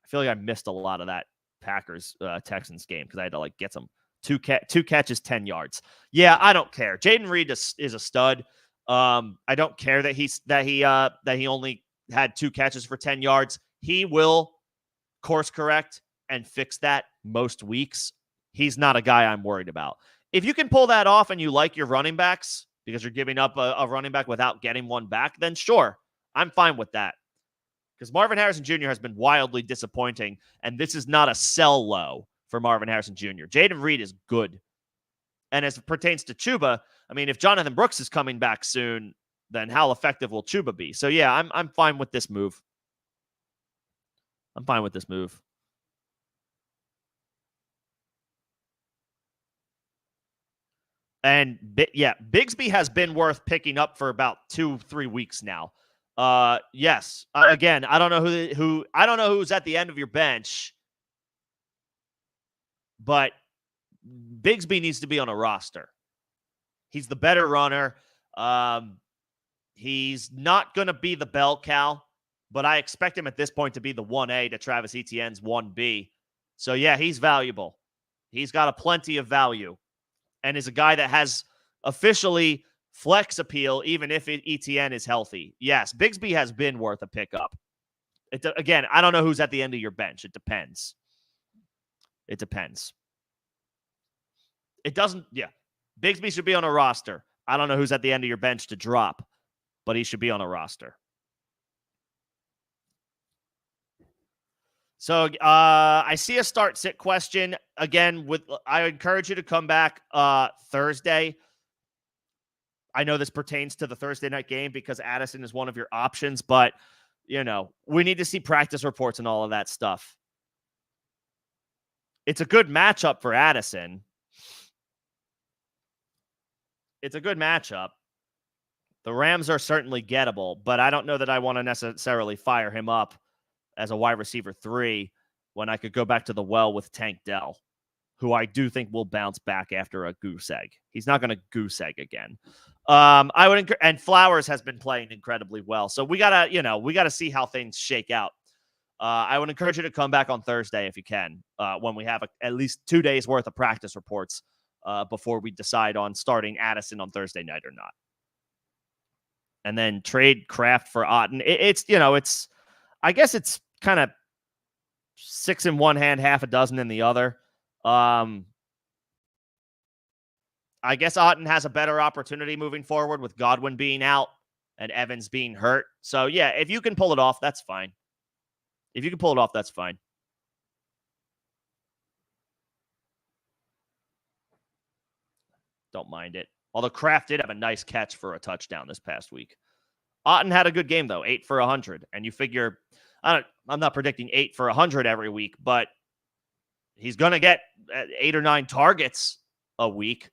I feel like I missed a lot of that Packers Texans game because I had to get some. 2 catches, 10 yards. Yeah, I don't care. Jaden Reed is a stud. I don't care that he only had 2 catches for 10 yards. He will course correct and fix that most weeks. He's not a guy I'm worried about. If you can pull that off and you like your running backs because you're giving up a running back without getting one back, then sure, I'm fine with that. Because Marvin Harrison Jr. has been wildly disappointing, and this is not a sell low for Marvin Harrison Jr. Jaden Reed is good. And as it pertains to Chuba, I mean, if Jonathan Brooks is coming back soon, then how effective will Chuba be? So yeah, I'm fine with this move. I'm fine with this move. And yeah, Bigsby has been worth picking up for about 2-3 weeks now. Yes. Again, I don't know I don't know who's at the end of your bench. But Bigsby needs to be on a roster. He's the better runner. He's not going to be the bell cow, but I expect him at this point to be the 1A to Travis Etienne's 1B. So, yeah, he's valuable. He's got a plenty of value and is a guy that has officially flex appeal even if Etienne is healthy. Yes, Bigsby has been worth a pickup. Again, I don't know who's at the end of your bench. It depends. It depends. It doesn't, yeah. Bigsby should be on a roster. I don't know who's at the end of your bench to drop, but he should be on a roster. So I see a start sit question again. I encourage you to come back Thursday. I know this pertains to the Thursday night game because Addison is one of your options, but we need to see practice reports and all of that stuff. It's a good matchup for Addison. It's a good matchup. The Rams are certainly gettable, but I don't know that I want to necessarily fire him up as a wide receiver 3 when I could go back to the well with Tank Dell, who I do think will bounce back after a goose egg. He's not going to goose egg again. And Flowers has been playing incredibly well. So we gotta see how things shake out. I would encourage you to come back on Thursday if you can, when we have at least 2 days worth of practice reports before we decide on starting Addison on Thursday night or not. And then trade Kraft for Otten. I guess it's kind of 6 in one hand, half a dozen in the other. I guess Otten has a better opportunity moving forward with Godwin being out and Evans being hurt. So, yeah, if you can pull it off, that's fine. That's fine. Don't mind it. Although Kraft did have a nice catch for a touchdown this past week. Otten had a good game, though, 8 for 100. And you figure, I'm not predicting 8 for 100 every week, but he's going to get 8 or 9 targets a week,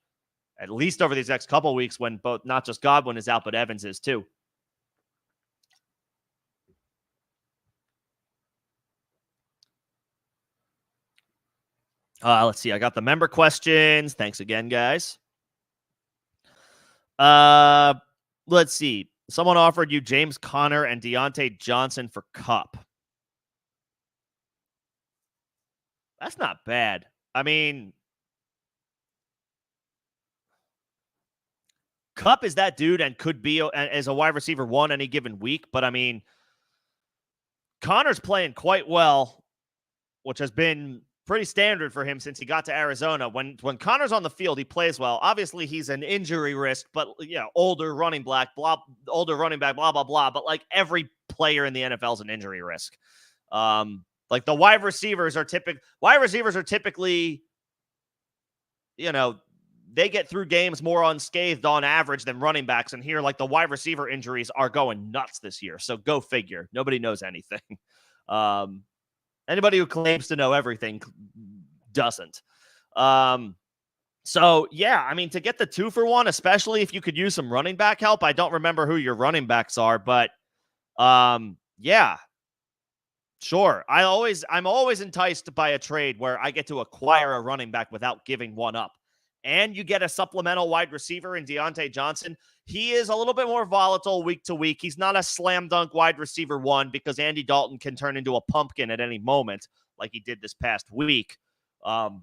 at least over these next couple weeks when both, not just Godwin is out, but Evans is too. Let's see. I got the member questions. Thanks again, guys. Let's see. Someone offered you James Conner and Deontay Johnson for Kupp. That's not bad. I mean, Kupp is that dude and could be as a wide receiver 1 any given week. But, I mean, Conner's playing quite well, which has been pretty standard for him since he got to Arizona. When Conner's on the field, he plays well. Obviously, he's an injury risk, but older running back, blah, blah, blah. But like every player in the NFL is an injury risk. Like the wide receivers are typically, they get through games more unscathed on average than running backs. And here, like the wide receiver injuries are going nuts this year. So go figure. Nobody knows anything. Anybody who claims to know everything doesn't. So, yeah, I mean, to get the 2 for 1, especially if you could use some running back help. I don't remember who your running backs are, but yeah, sure. I'm always enticed by a trade where I get to acquire a running back without giving one up. And you get a supplemental wide receiver in Deontay Johnson. He is a little bit more volatile week to week. He's not a slam dunk wide receiver 1 because Andy Dalton can turn into a pumpkin at any moment like he did this past week. In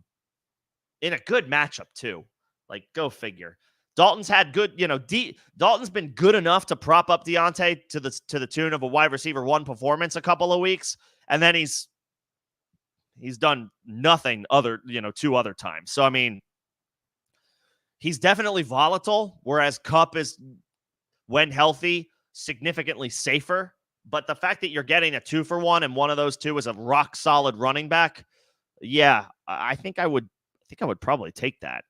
a good matchup, too. Like, go figure. Dalton's had good, Dalton's been good enough to prop up Deontay to the tune of a wide receiver 1 performance a couple of weeks. And then he's done nothing 2 other times. So, I mean, he's definitely volatile, whereas Kupp is, when healthy, significantly safer. But the fact that you're getting a 2 for 1 and one of those 2 is a rock solid running back, yeah, I think I would probably take that.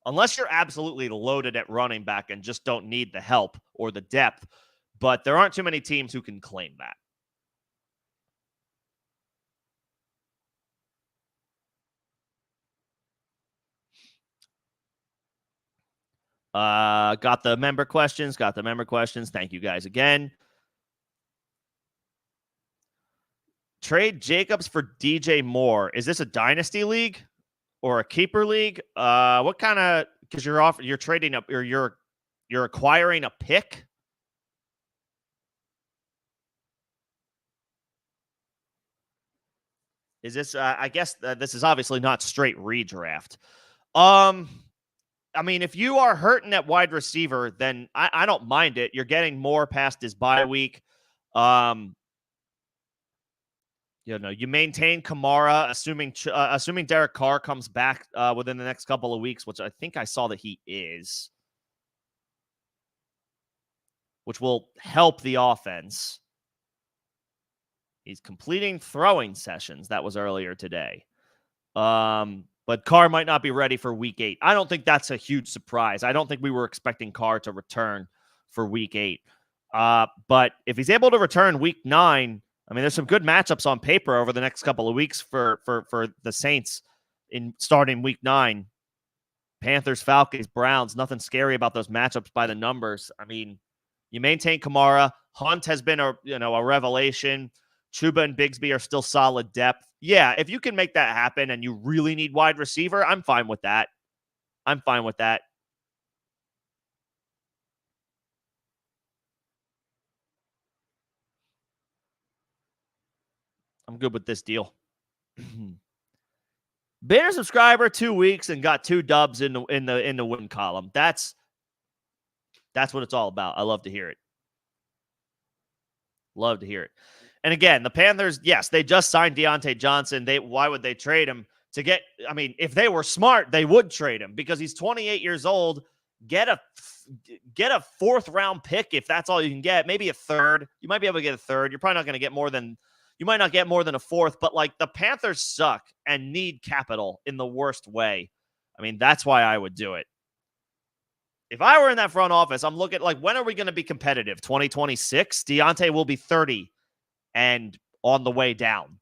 Unless you're absolutely loaded at running back and just don't need the help or the depth. But there aren't too many teams who can claim that. Got the member questions. Thank you guys again. Trade Jacobs for DJ Moore. Is this a dynasty league or a keeper league? What kind of, because you're trading up, or you're acquiring a pick? Is this, I guess this is obviously not straight redraft. I mean, if you are hurting at wide receiver, then I don't mind it. You're getting more past his bye week. You maintain Kamara, assuming Derek Carr comes back within the next couple of weeks, which I think I saw that he is, which will help the offense. He's completing throwing sessions. That was earlier today. But Carr might not be ready for week 8. I don't think that's a huge surprise. I don't think we were expecting Carr to return for week 8. But if he's able to return week 9, I mean, there's some good matchups on paper over the next couple of weeks for the Saints in starting week 9. Panthers, Falcons, Browns, nothing scary about those matchups by the numbers. I mean, you maintain Kamara. Hunt has been a revelation. Chuba and Bigsby are still solid depth. Yeah, if you can make that happen and you really need wide receiver, I'm fine with that. I'm fine with that. I'm good with this deal. Been a subscriber 2 weeks and got 2 dubs in the win column. That's what it's all about. I love to hear it. Love to hear it. And again, the Panthers, yes, they just signed Deontay Johnson. Why would they trade him to get? I mean, if they were smart, they would trade him because he's 28 years old. Get a 4th round pick if that's all you can get. Maybe a 3rd. You might be able to get a 3rd. You're probably not going to get more than. You might not get more than a 4th. But like the Panthers suck and need capital in the worst way. I mean, that's why I would do it. If I were in that front office, I'm looking like, when are we going to be competitive? 2026? Deontay will be 30 and on the way down.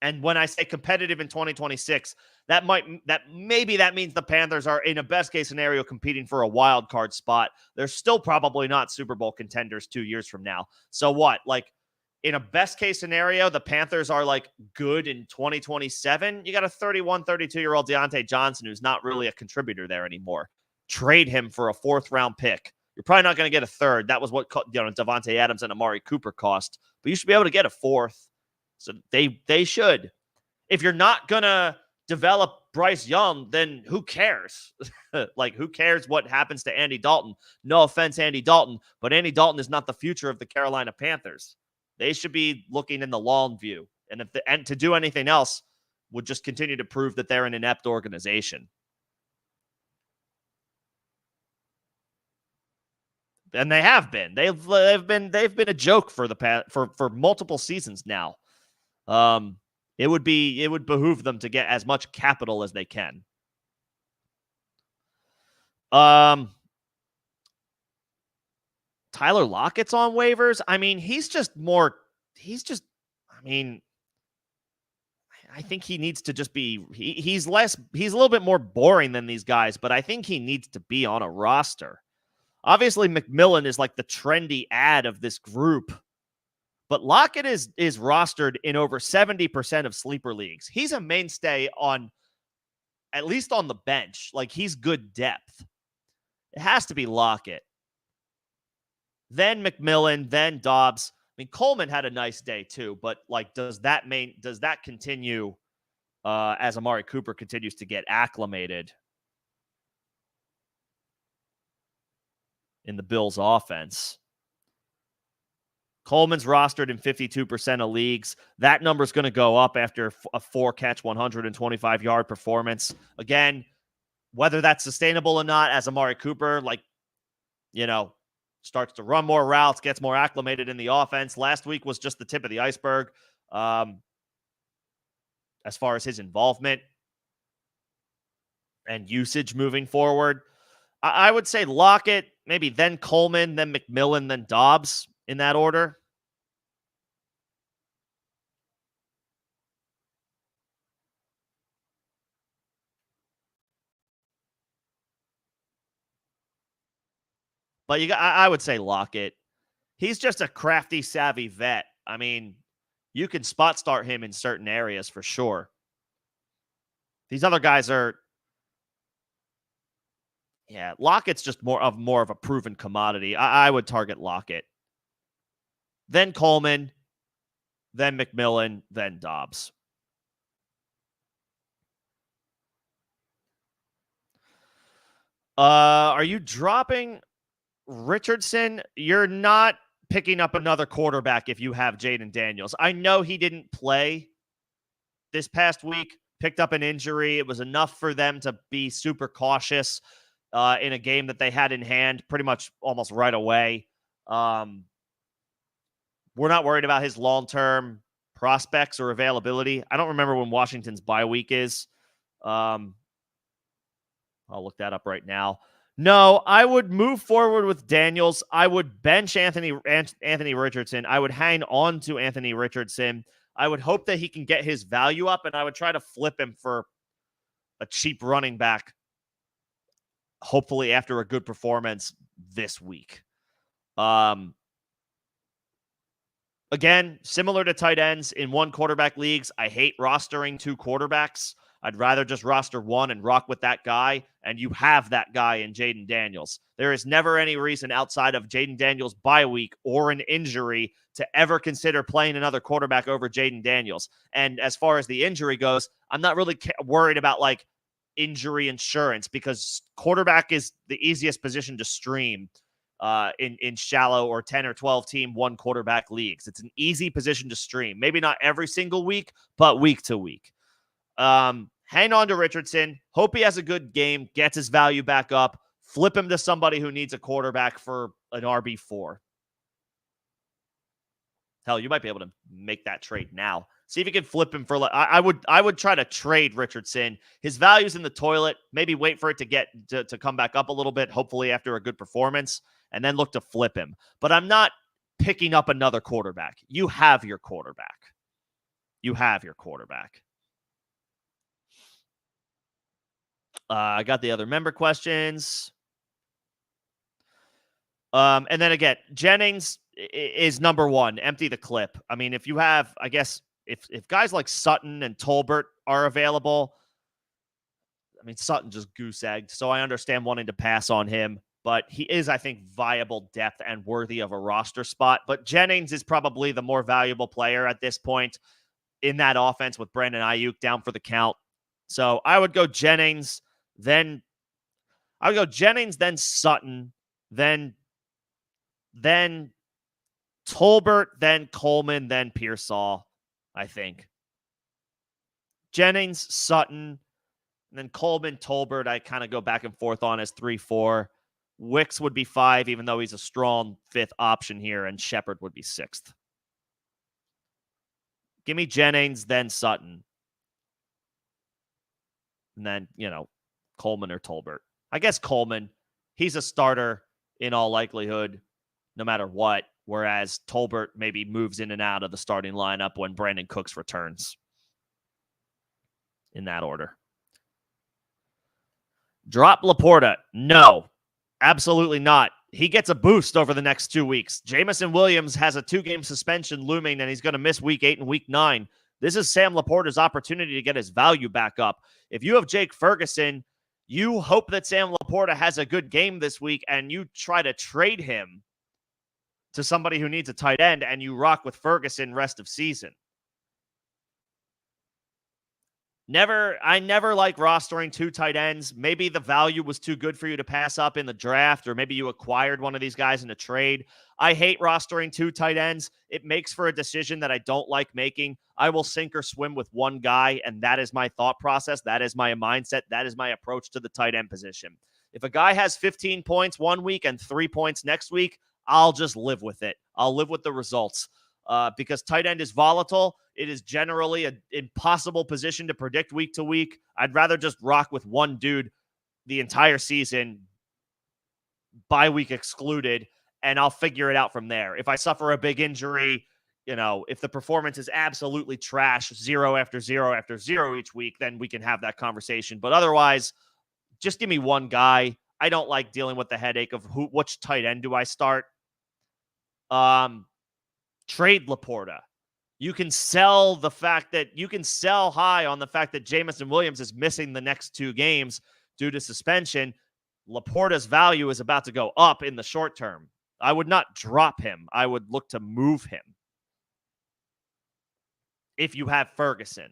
And when I say competitive in 2026, that means the Panthers are in a best case scenario competing for a wild card spot. They're still probably not Super Bowl contenders 2 years from now. So what? Like in a best case scenario, the Panthers are like good in 2027. You got a 31, 32-year-old Deontay Johnson who's not really a contributor there anymore. Trade him for a 4th round pick. You're probably not going to get a 3rd. That was what Devontae Adams and Amari Cooper cost. But you should be able to get a 4th. So they should. If you're not going to develop Bryce Young, then who cares? Like, who cares what happens to Andy Dalton? No offense, Andy Dalton, but Andy Dalton is not the future of the Carolina Panthers. They should be looking in the long view. And to do anything else would just continue to prove that they're an inept organization. And they have been. They've been a joke for for multiple seasons now. It would behoove them to get as much capital as they can. Tyler Lockett's on waivers. I mean, I think he needs to just be, he's a little bit more boring than these guys, but I think he needs to be on a roster. Obviously, McMillan is like the trendy ad of this group, but Lockett is rostered in over 70% of sleeper leagues. He's a mainstay at least on the bench. Like, he's good depth. It has to be Lockett. Then McMillan, then Dobbs. I mean, Coleman had a nice day too, but like, does that continue as Amari Cooper continues to get acclimated in the Bills offense? Coleman's rostered in 52% of leagues. That number's going to go up after a 4-catch, 125-yard performance. Again, whether that's sustainable or not, as Amari Cooper, starts to run more routes, gets more acclimated in the offense. Last week was just the tip of the iceberg as far as his involvement and usage moving forward. I would say Lockett, maybe then Coleman, then McMillan, then Dobbs in that order. But I would say Lockett. He's just a crafty, savvy vet. I mean, you can spot start him in certain areas for sure. These other guys are, Lockett's just more of a proven commodity. I would target Lockett. Then Coleman, then McMillan, then Dobbs. Are you dropping Richardson? You're not picking up another quarterback if you have Jaden Daniels. I know he didn't play this past week, picked up an injury. It was enough for them to be super cautious in a game that they had in hand pretty much almost right away. We're not worried about his long-term prospects or availability. I don't remember when Washington's bye week is. I'll look that up right now. No, I would move forward with Daniels. I would bench Anthony Richardson. I would hang on to Anthony Richardson. I would hope that he can get his value up, and I would try to flip him for a cheap running back, hopefully after a good performance this week. Again, similar to tight ends in one quarterback leagues, I hate rostering two quarterbacks. I'd rather just roster one and rock with that guy, and you have that guy in Jaden Daniels. There is never any reason outside of Jaden Daniels' bye week or an injury to ever consider playing another quarterback over Jaden Daniels. And as far as the injury goes, I'm not really worried about like injury insurance because quarterback is the easiest position to stream in shallow or 10 or 12 team one quarterback leagues. It's an easy position to stream. Maybe not every single week, but week to week. Hang on to Richardson. Hope he has a good game, gets his value back up. Flip him to somebody who needs a quarterback for an RB4. Hell, you might be able to make that trade now. See if you can flip him for. I would try to trade Richardson. His value's in the toilet. Maybe wait for it to get to come back up a little bit. Hopefully after a good performance, and then look to flip him. But I'm not picking up another quarterback. You have your quarterback. You have your quarterback. I got the other member questions. And then again, Jennings is number one. Empty the clip. I mean, if you have, I guess, if guys like Sutton and Tolbert are available, I mean, Sutton just goose-egged, so I understand wanting to pass on him. But he is, I think, viable depth and worthy of a roster spot. But Jennings is probably the more valuable player at this point in that offense with Brandon Ayuk down for the count. So I would go Jennings, then Sutton, then Tolbert, then Coleman, then Pearsall, I think. Jennings, Sutton, and then Coleman, Tolbert, I kind of go back and forth on as 3-4. Wicks would be 5, even though he's a strong 5th option here, and Shepard would be 6th. Give me Jennings, then Sutton. And then, Coleman or Tolbert. I guess Coleman, he's a starter in all likelihood, no matter what, whereas Tolbert maybe moves in and out of the starting lineup when Brandon Cooks returns. In that order. Drop Laporta. No. Absolutely not. He gets a boost over the next 2 weeks. Jamison Williams has a 2-game suspension looming, and he's going to miss week 8 and week 9. This is Sam Laporta's opportunity to get his value back up. If you have Jake Ferguson, you hope that Sam Laporta has a good game this week, and you try to trade him to somebody who needs a tight end, and you rock with Ferguson rest of season. I never like rostering 2 tight ends. Maybe the value was too good for you to pass up in the draft, or maybe you acquired one of these guys in a trade. I hate rostering 2 tight ends. It makes for a decision that I don't like making. I will sink or swim with one guy, and that is my thought process. That is my mindset. That is my approach to the tight end position. If a guy has 15 points one week and 3 points next week, I'll just live with it. I'll live with the results. Because tight end is volatile. It is generally an impossible position to predict week to week. I'd rather just rock with one dude the entire season, bye week excluded, and I'll figure it out from there. If I suffer a big injury, if the performance is absolutely trash, 0 after 0 after 0 each week, then we can have that conversation. But otherwise, just give me one guy. I don't like dealing with the headache of which tight end do I start. Trade Laporta. You can sell high on the fact that Jamison Williams is missing the next 2 games due to suspension. Laporta's value is about to go up in the short term. I would not drop him. I would look to move him. If you have Ferguson.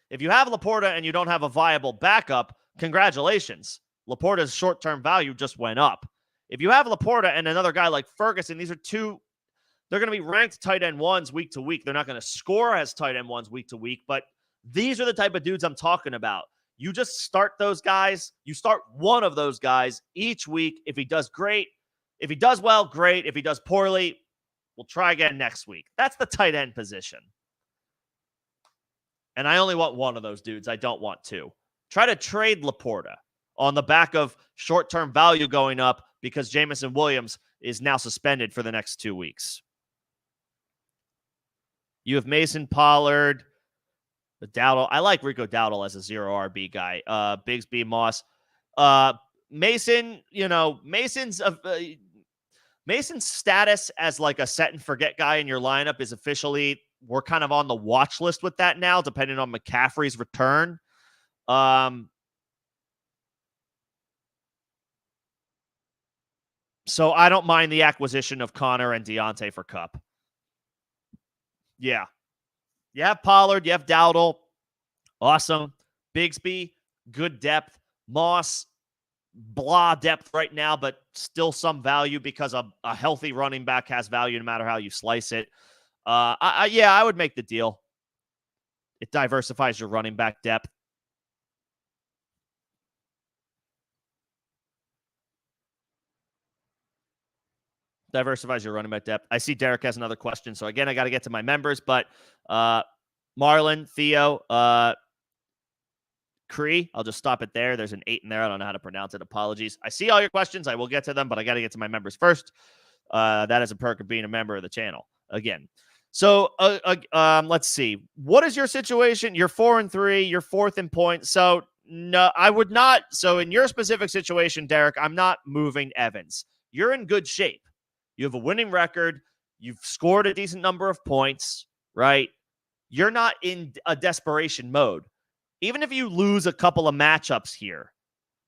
If you have Laporta and you don't have a viable backup, congratulations. Laporta's short-term value just went up. If you have Laporta and another guy like Ferguson, these are 2. They're going to be ranked tight end 1s week to week. They're not going to score as tight end 1s week to week, but these are the type of dudes I'm talking about. You just start those guys. You start one of those guys each week. If he does great, if he does well, great. If he does poorly, we'll try again next week. That's the tight end position. And I only want one of those dudes. I don't want two. Try to trade Laporta on the back of short-term value going up because Jamison Williams is now suspended for the next 2 weeks. You have Mason Pollard, Dowdle. I like Rico Dowdle as a 0 RB guy. Bigsby, Moss. Mason, Mason's status as like a set and forget guy in your lineup is officially, we're kind of on the watch list with that now, depending on McCaffrey's return. So I don't mind the acquisition of Connor and Deontay for Kupp. Yeah. You have Pollard, you have Dowdle. Awesome. Bigsby, good depth. Moss, blah depth right now, but still some value because a healthy running back has value no matter how you slice it. I would make the deal. It diversifies your running back depth. Diversifies your running back depth. I see Derek has another question. So again, I got to get to my members, but Marlon, Theo, Cree, I'll just stop it there. There's an 8 in there. I don't know how to pronounce it. Apologies. I see all your questions. I will get to them, but I got to get to my members first. That is a perk of being a member of the channel. Again. So let's see. What is your situation? You're 4-3. You're 4th in points. So no, I would not. So in your specific situation, Derek, I'm not moving Evans. You're in good shape. You have a winning record. You've scored a decent number of points, right? You're not in a desperation mode. Even if you lose a couple of matchups here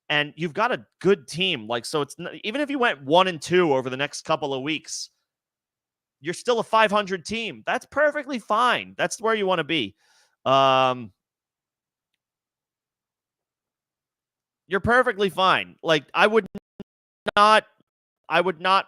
and you've got a good team, like, so it's not, even if you went 1-2 over the next couple of weeks, you're still a 500 team. That's perfectly fine. That's where you want to be. You're perfectly fine. Like, I would not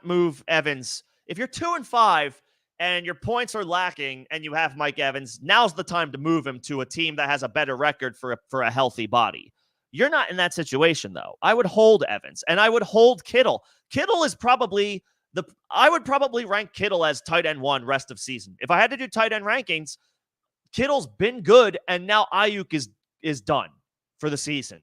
move Evans. If you're 2-5 and your points are lacking and you have Mike Evans, now's the time to move him to a team that has a better record for a healthy body. You're not in that situation, though. I would hold Evans, and I would hold Kittle. Kittle is probably I would probably rank Kittle as tight end 1 rest of season. If I had to do tight end rankings, Kittle's been good, and now Ayuk is done for the season.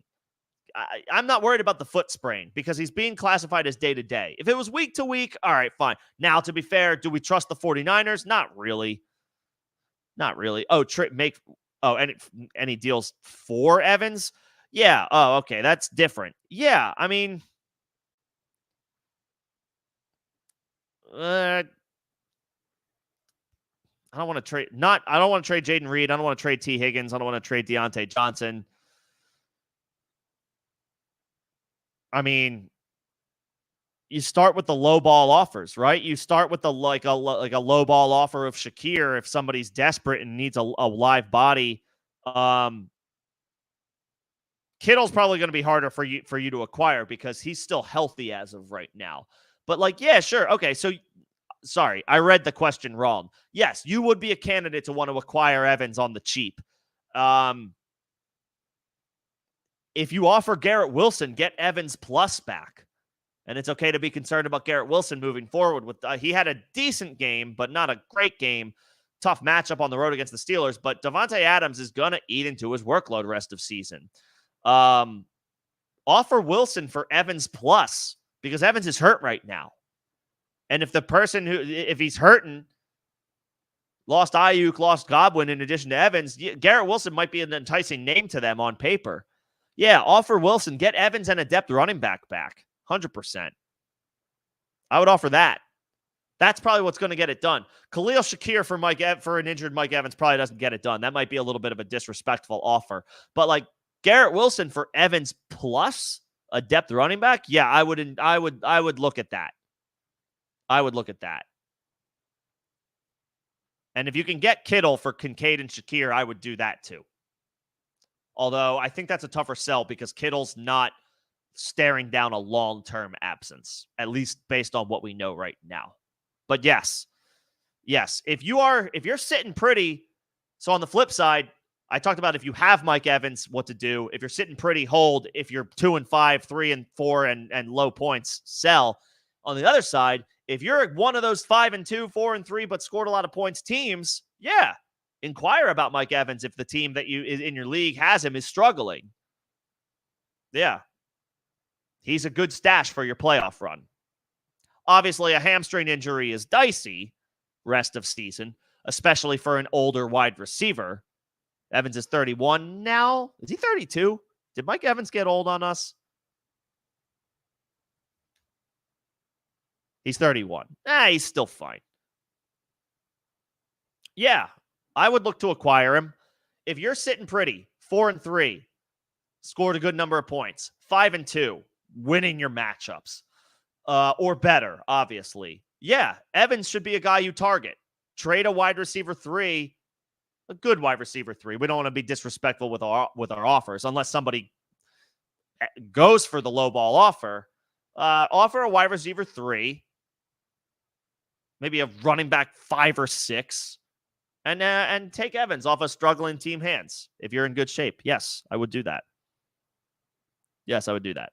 I'm not worried about the foot sprain because he's being classified as day-to-day. If it was week-to-week, all right, fine. Now, to be fair, do we trust the 49ers? Not really. Not really. Oh, any deals for Evans? Yeah. Oh, okay. That's different. Yeah. I mean, I don't want to trade. I don't want to trade Jaden Reed. I don't want to trade T. Higgins. I don't want to trade Deontay Johnson. I mean, you start with the low ball offers, right? You start with the like a low ball offer of Shakir if somebody's desperate and needs a live body. Kittle's probably going to be harder for you to acquire because he's still healthy as of right now. But like, yeah, sure. Okay, so sorry, I read the question wrong. Yes, you would be a candidate to want to acquire Evans on the cheap. If you offer Garrett Wilson, get Evans plus back. And it's okay to be concerned about Garrett Wilson moving forward. He had a decent game, but not a great game. Tough matchup on the road against the Steelers. But Davante Adams is going to eat into his workload rest of season. Offer Wilson for Evans plus because Evans is hurt right now. And if he's hurting, lost Ayuk, lost Godwin in addition to Evans, Garrett Wilson might be an enticing name to them on paper. Yeah, offer Wilson, get Evans and a depth running back. 100%. I would offer that. That's probably what's going to get it done. Khalil Shakir for an injured Mike Evans probably doesn't get it done. That might be a little bit of a disrespectful offer. But like Garrett Wilson for Evans plus a depth running back, yeah, I would look at that. I would look at that. And if you can get Kittle for Kincaid and Shakir, I would do that too. Although I think that's a tougher sell because Kittle's not staring down a long-term absence, at least based on what we know right now. But yes, if you're sitting pretty, so on the flip side, I talked about if you have Mike Evans, what to do. If you're sitting pretty, hold. If you're 2-5, 3-4, and low points, sell. On the other side, if you're one of those 5-2, 4-3, but scored a lot of points teams, yeah, inquire about Mike Evans if the team that you in your league has him is struggling. Yeah. He's a good stash for your playoff run. Obviously, a hamstring injury is dicey rest of season, especially for an older wide receiver. Evans is 31 now. Is he 32? Did Mike Evans get old on us? He's 31. He's still fine. Yeah, I would look to acquire him. If you're sitting pretty, 4-3, scored a good number of points, 5-2, winning your matchups, or better, obviously. Yeah, Evans should be a guy you target. Trade a wide receiver 3, a good wide receiver 3. We don't want to be disrespectful with our offers unless somebody goes for the low ball offer. Offer a wide receiver 3, maybe a running back 5 or 6, and take Evans off a struggling team hands if you're in good shape. Yes, I would do that. Yes, I would do that.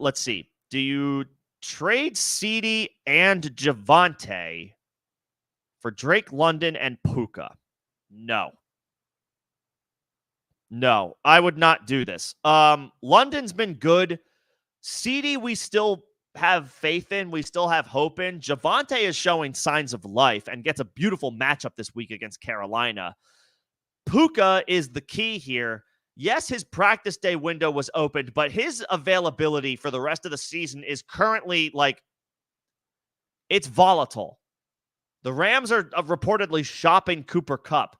Let's see. Do you trade CeeDee and Javonte for Drake London and Puka? No. No, I would not do this. London's been good. CeeDee, we still have faith in. We still have hope in. Javonte is showing signs of life and gets a beautiful matchup this week against Carolina. Puka is the key here. Yes, his practice day window was opened, but his availability for the rest of the season is currently it's volatile. The Rams are reportedly shopping Cooper Kupp.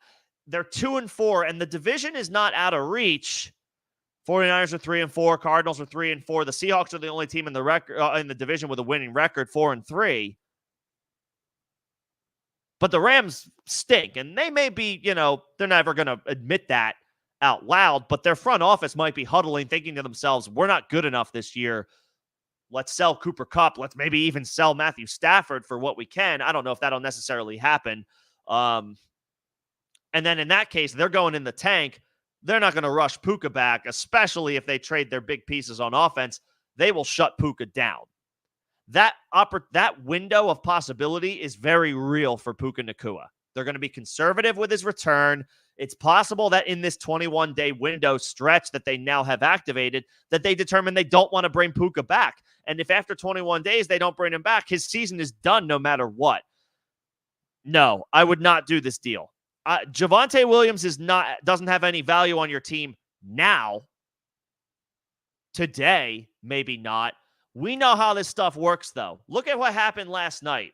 They're 2-4, and the division is not out of reach. 49ers are 3-4. Cardinals are 3-4. The Seahawks are the only team in the division with a winning record, 4-3. But the Rams stink, and they may be, they're never going to admit that out loud, but their front office might be huddling, thinking to themselves, we're not good enough this year. Let's sell Cooper Kupp. Let's maybe even sell Matthew Stafford for what we can. I don't know if that'll necessarily happen. And then in that case, they're going in the tank. They're not going to rush Puka back, especially if they trade their big pieces on offense. They will shut Puka down. That window of possibility is very real for Puka Nacua. They're going to be conservative with his return. It's possible that in this 21-day window stretch that they now have activated, that they determine they don't want to bring Puka back. And if after 21 days they don't bring him back, his season is done no matter what. No, I would not do this deal. Javonte Williams doesn't have any value on your team now. Today, maybe not. We know how this stuff works, though. Look at what happened last night.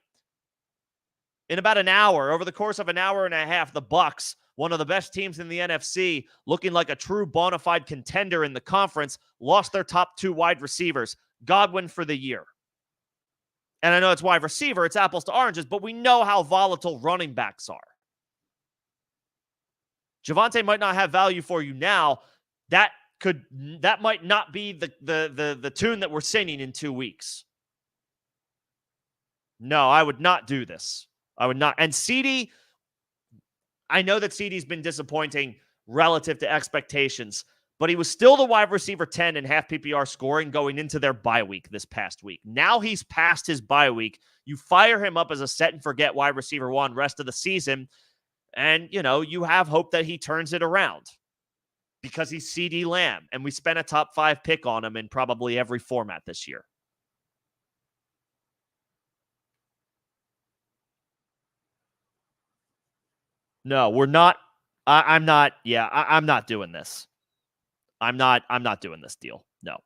In about an hour, over the course of an hour and a half, the Bucs, one of the best teams in the NFC, looking like a true bona fide contender in the conference, lost their top 2 wide receivers. Godwin for the year. And I know it's wide receiver, it's apples to oranges, but we know how volatile running backs are. Javonte might not have value for you now. That might not be the tune that we're singing in 2 weeks. No, I would not do this. I would not. And CeeDee, I know that CeeDee's been disappointing relative to expectations, but he was still the wide receiver 10 in half PPR scoring going into their bye week this past week. Now he's past his bye week. You fire him up as a set and forget wide receiver 1 rest of the season, and, you have hope that he turns it around because he's CeeDee Lamb, and we spent a top 5 pick on him in probably every format this year. No, we're not. I'm not. Yeah, I'm not doing this. I'm not doing this deal. No.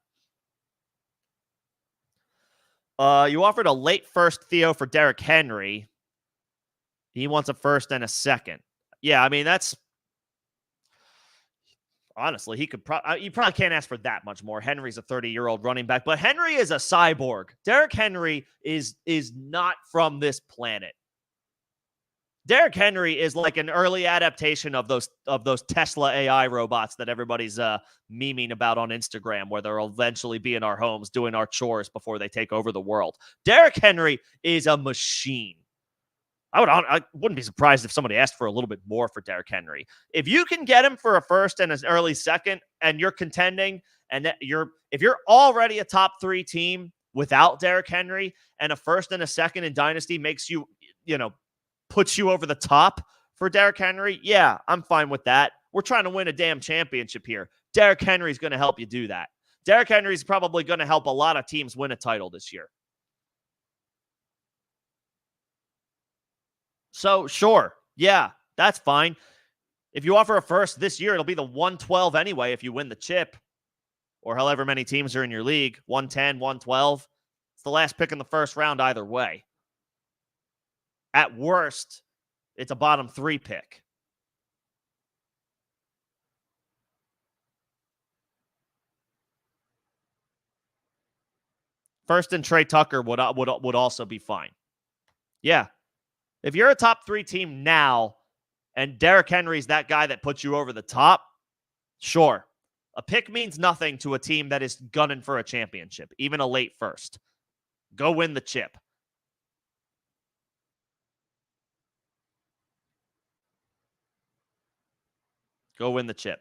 You offered a late first Theo for Derrick Henry. He wants a first and a second. Yeah, I mean, that's honestly, he could you probably can't ask for that much more. Henry's a 30-year-old running back, but Henry is a cyborg. Derrick Henry is not from this planet. Derrick Henry is like an early adaptation of those Tesla AI robots that everybody's memeing about on Instagram, where they'll eventually be in our homes doing our chores before they take over the world. Derrick Henry is a machine. I wouldn't be surprised if somebody asked for a little bit more for Derrick Henry. If you can get him for a first and an early second, and you're contending, and if you're already a top 3 team, without Derrick Henry, and a first and a second in Dynasty makes you, puts you over the top for Derrick Henry, yeah, I'm fine with that. We're trying to win a damn championship here. Derrick Henry's going to help you do that. Derrick Henry's probably going to help a lot of teams win a title this year. So, sure, yeah, that's fine. If you offer a first this year, it'll be the 112 anyway if you win the chip, or however many teams are in your league, 110, 112. It's the last pick in the first round either way. At worst, it's a bottom 3 pick. First and Trey Tucker would also be fine. Yeah. If you're a top 3 team now and Derrick Henry's that guy that puts you over the top, sure. A pick means nothing to a team that is gunning for a championship, even a late first. Go win the chip. Go win the chip.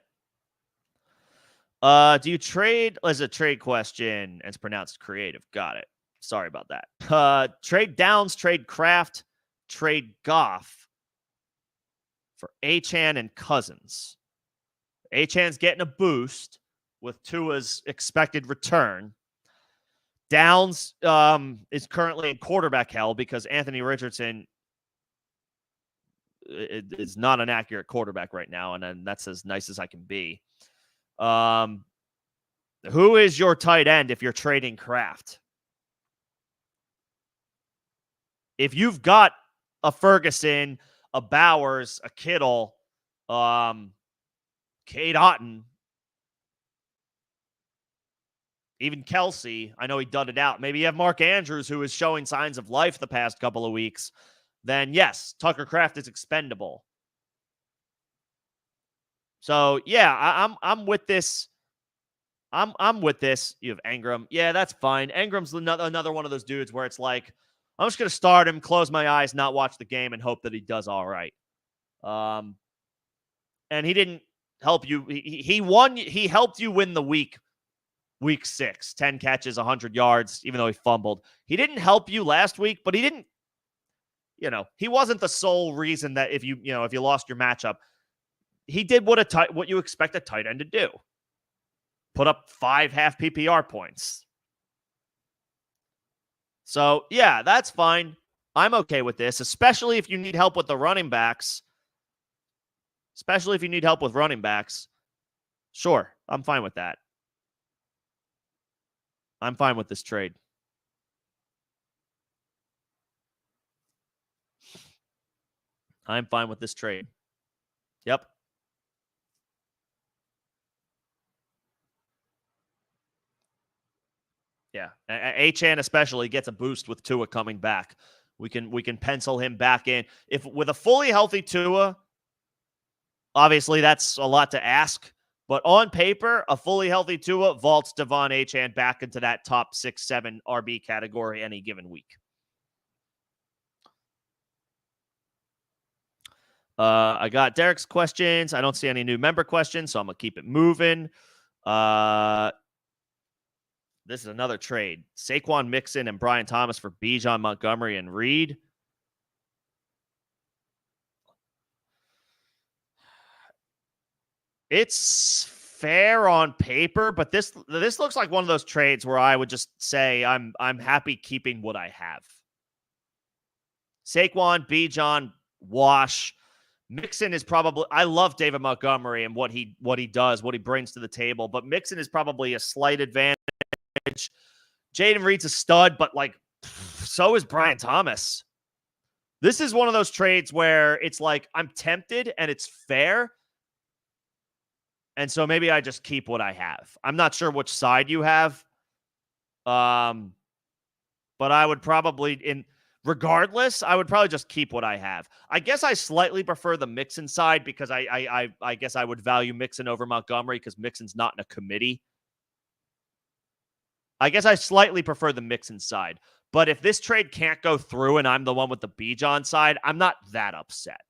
Do you trade as a trade question? It's pronounced creative. Got it. Sorry about that. Trade Downs, trade Kraft, trade Goff for Achane and Cousins. Achane's getting a boost with Tua's expected return. Downs is currently in quarterback hell because Anthony Richardson is not an accurate quarterback right now, and that's as nice as I can be. Who is your tight end if you're trading Kraft? If you've got a Ferguson, a Bowers, a Kittle, Cade Otton, even Kelsey, I know he dudded out. Maybe you have Mark Andrews, who is showing signs of life the past couple of weeks. Then yes, Tucker Kraft is expendable. So yeah, I'm with this. I'm with this. You have Engram. Yeah, that's fine. Engram's another one of those dudes where it's like, I'm just going to start him, close my eyes, not watch the game, and hope that he does all right. And he didn't help you. He won. He helped you win the week 6, 10 catches, 100 yards, even though he fumbled. He didn't help you last week, but he didn't, he wasn't the sole reason that if you lost your matchup. He did what you expect a tight end to do. Put up 5 half PPR points. So, yeah, that's fine. I'm okay with this, especially if you need help with the running backs. Sure, I'm fine with that. I'm fine with this trade. I'm fine with this trade. Yep. Yeah. Achane especially gets a boost with Tua coming back. We can pencil him back in. If with a fully healthy Tua, obviously that's a lot to ask. But on paper, a fully healthy Tua vaults Devon Achane back into that top 6, 7 RB category any given week. I got Derek's questions. I don't see any new member questions, so I'm going to keep it moving. This is another trade. Saquon Mixon and Brian Thomas for Bijan Montgomery and Reed. It's fair on paper, but this looks like one of those trades where I would just say I'm happy keeping what I have. Saquon, Bijan, wash. Mixon is probably, I love David Montgomery and what he does, what he brings to the table, but Mixon is probably a slight advantage. Jaden Reed's a stud, but so is Brian Thomas. This is one of those trades where it's like I'm tempted and it's fair. And so maybe I just keep what I have. I'm not sure which side you have. But I would probably, regardless, I would probably just keep what I have. I guess I slightly prefer the Mixon side because I guess I would value Mixon over Montgomery because Mixon's not in a committee. I guess I slightly prefer the Mixon side. But if this trade can't go through and I'm the one with the Bijan side, I'm not that upset.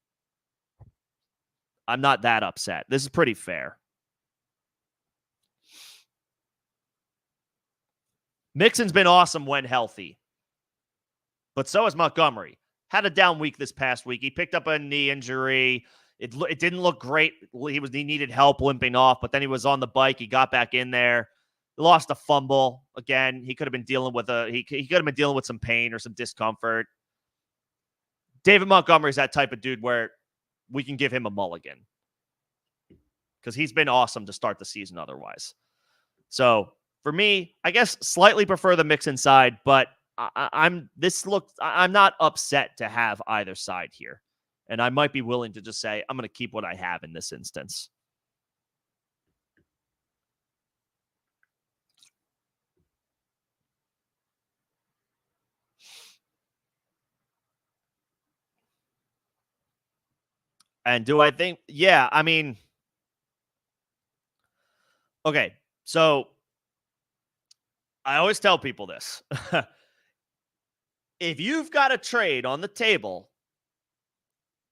This is pretty fair. Mixon's been awesome when healthy, but so has Montgomery. Had a down week this past week. He picked up a knee injury. It didn't look great. He needed help limping off, but then he was on the bike. He got back in there. Lost a fumble again. He could have been dealing with he could have been dealing with some pain or some discomfort. David Montgomery's that type of dude where we can give him a mulligan because he's been awesome to start the season otherwise. So for me, I guess slightly prefer the Mixon side, but I'm not upset to have either side here. And I might be willing to just say, I'm going to keep what I have in this instance. And do I think, yeah, I mean, okay, so I always tell people this. If you've got a trade on the table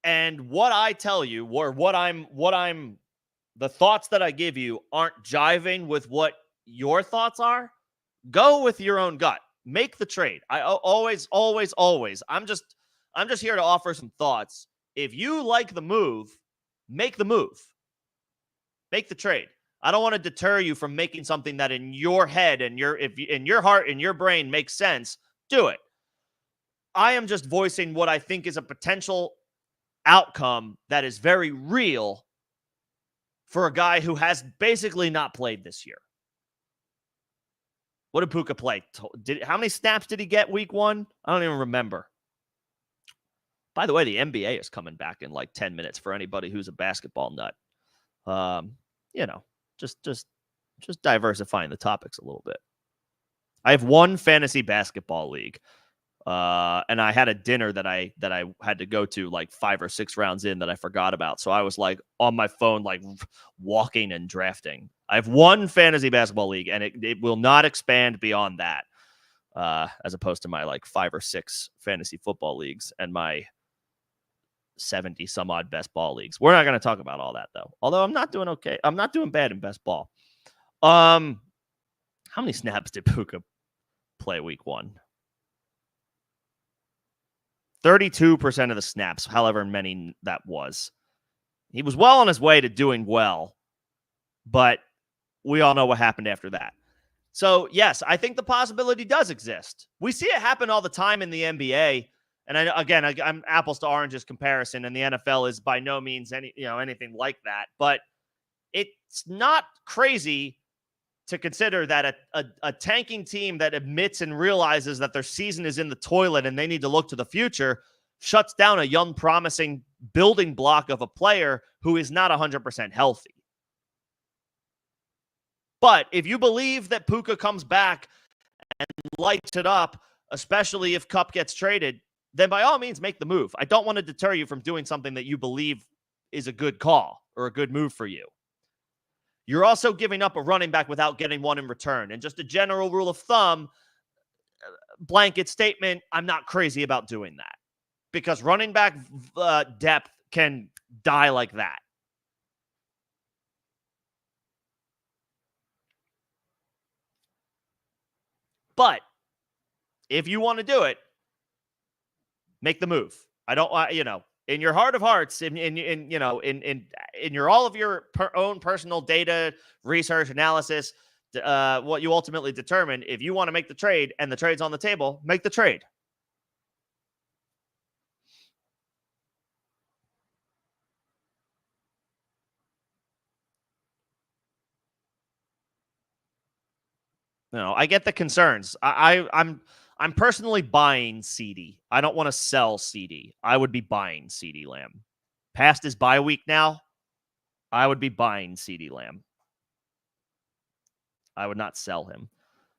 and what I tell you or the thoughts that I give you aren't jiving with what your thoughts are, go with your own gut. Make the trade. I always. I'm just here to offer some thoughts. If you like the move, make the move. Make the trade. I don't want to deter you from making something that in your head and in your heart and your brain makes sense. Do it. I am just voicing what I think is a potential outcome that is very real for a guy who has basically not played this year. What did Puka play? How many snaps did he get week 1? I don't even remember. By the way, the NBA is coming back in like 10 minutes for anybody who's a basketball nut. Just diversifying the topics a little bit. I have one fantasy basketball league. And I had a dinner that I had to go to like 5 or 6 rounds in that I forgot about. So I was like on my phone, like walking and drafting. I have one fantasy basketball league, and it will not expand beyond that. As opposed to my like 5 or 6 fantasy football leagues and my 70 some odd best ball leagues. We're not going to talk about all that though. Although I'm not doing okay. I'm not doing bad in best ball. How many snaps did Puka play week 1? 32% of the snaps, however many that was. He was well on his way to doing well, but we all know what happened after that. So, yes, I think the possibility does exist. We see it happen all the time in the NBA. And I'm apples to oranges comparison, and the NFL is by no means anything like that. But it's not crazy to consider that a tanking team that admits and realizes that their season is in the toilet and they need to look to the future shuts down a young, promising building block of a player who is not 100% healthy. But if you believe that Puka comes back and lights it up, especially if Kupp gets traded, then by all means make the move. I don't want to deter you from doing something that you believe is a good call or a good move for you. You're also giving up a running back without getting one in return. And just a general rule of thumb, blanket statement, I'm not crazy about doing that. Because running back depth can die like that. But if you want to do it, make the move. I don't, in your heart of hearts, in your all of your own personal data, research, analysis, what you ultimately determine, if you want to make the trade and the trade's on the table, make the trade. I get the concerns. I'm personally buying CD. I don't want to sell CD. I would be buying CD Lamb. Past his bye week now, I would be buying CD Lamb. I would not sell him.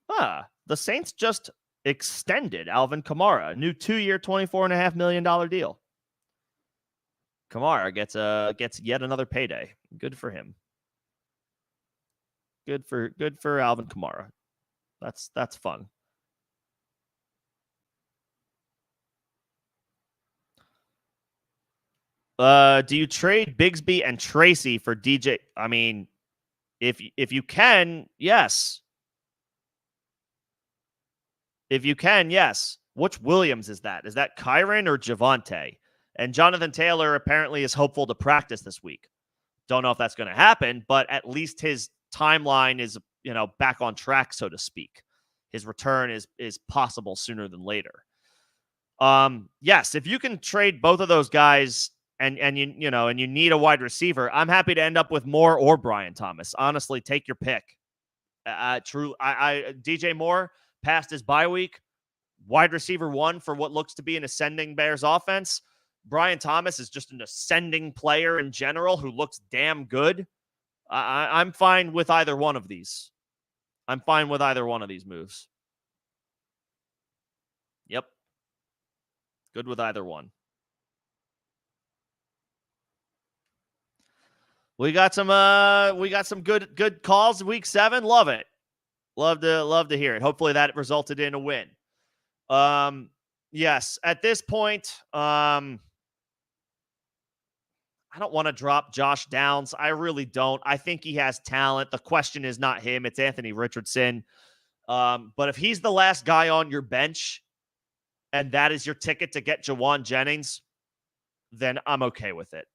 The Saints just extended Alvin Kamara, a new 2-year, $24.5 million deal. Kamara gets yet another payday. Good for him. Good for Alvin Kamara. That's fun. Do you trade Bigsby and Tracy for DJ? I mean, if you can, yes. If you can, yes. Which Williams is that? Is that Kyron or Javante? And Jonathan Taylor apparently is hopeful to practice this week. Don't know if that's going to happen, but at least his timeline is, back on track, so to speak. His return is possible sooner than later. Yes, if you can trade both of those guys and you need a wide receiver, I'm happy to end up with Moore or Brian Thomas. Honestly, take your pick. DJ Moore passed his bye week, wide receiver 1 for what looks to be an ascending Bears offense. Brian Thomas is just an ascending player in general who looks damn good. I'm fine with either one of these. I'm fine with either one of these moves. Yep. Good with either one. We got some good calls week 7. Love it. Love to hear it. Hopefully that resulted in a win. Yes, at this point, I don't want to drop Josh Downs. I really don't. I think he has talent. The question is not him. It's Anthony Richardson. But if he's the last guy on your bench and that is your ticket to get Jawan Jennings, then I'm okay with it.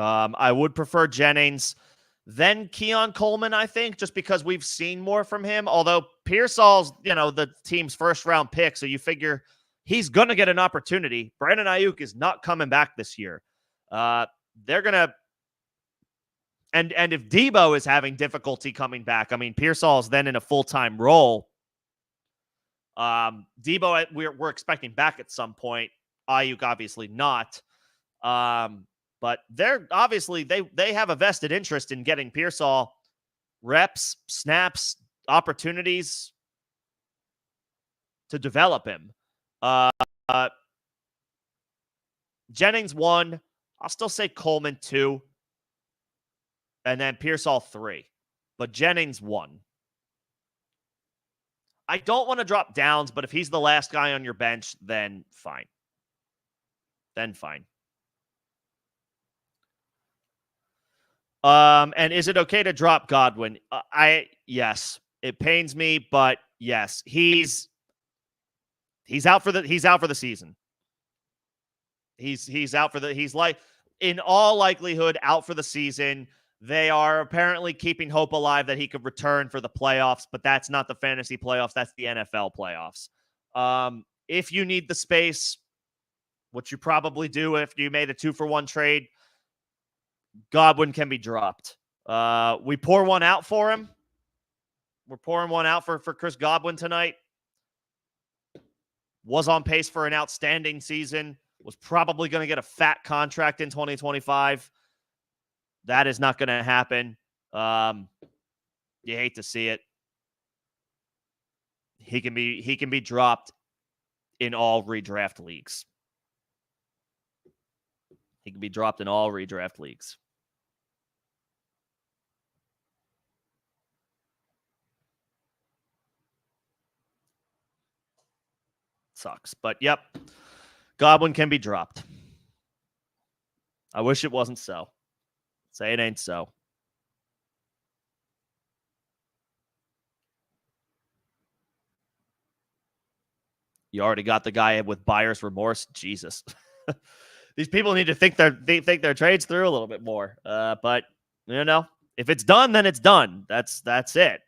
I would prefer Jennings, then Keon Coleman, I think, just because we've seen more from him. Although Pearsall's, the team's first-round pick, so you figure he's going to get an opportunity. Brandon Ayuk is not coming back this year. They're going to – and if Debo is having difficulty coming back, Pearsall is then in a full-time role. Debo, we're expecting back at some point. Ayuk, obviously not. But they're obviously they have a vested interest in getting Pearsall reps, snaps, opportunities to develop him. Jennings 1. I'll still say Coleman 2. And then Pearsall 3. But Jennings 1. I don't want to drop Downs, but if he's the last guy on your bench, then fine. And is it okay to drop Godwin? Yes. It pains me, but yes, he's out for the season. He's out for he's in all likelihood out for the season. They are apparently keeping hope alive that he could return for the playoffs, but that's not the fantasy playoffs. That's the NFL playoffs. If you need the space, which you probably do if you made a 2-for-1 trade, Godwin can be dropped. We pour one out for him. We're pouring one out for Chris Godwin tonight. Was on pace for an outstanding season. Was probably going to get a fat contract in 2025. That is not going to happen. You hate to see it. He can be dropped in all redraft leagues. He can be dropped in all redraft leagues. Sucks. But yep, Godwin can be dropped. I wish it wasn't so. Say it ain't so. You already got the guy with buyer's remorse. Jesus. These people need to think their trades through a little bit more. But if it's done, then it's done. That's it.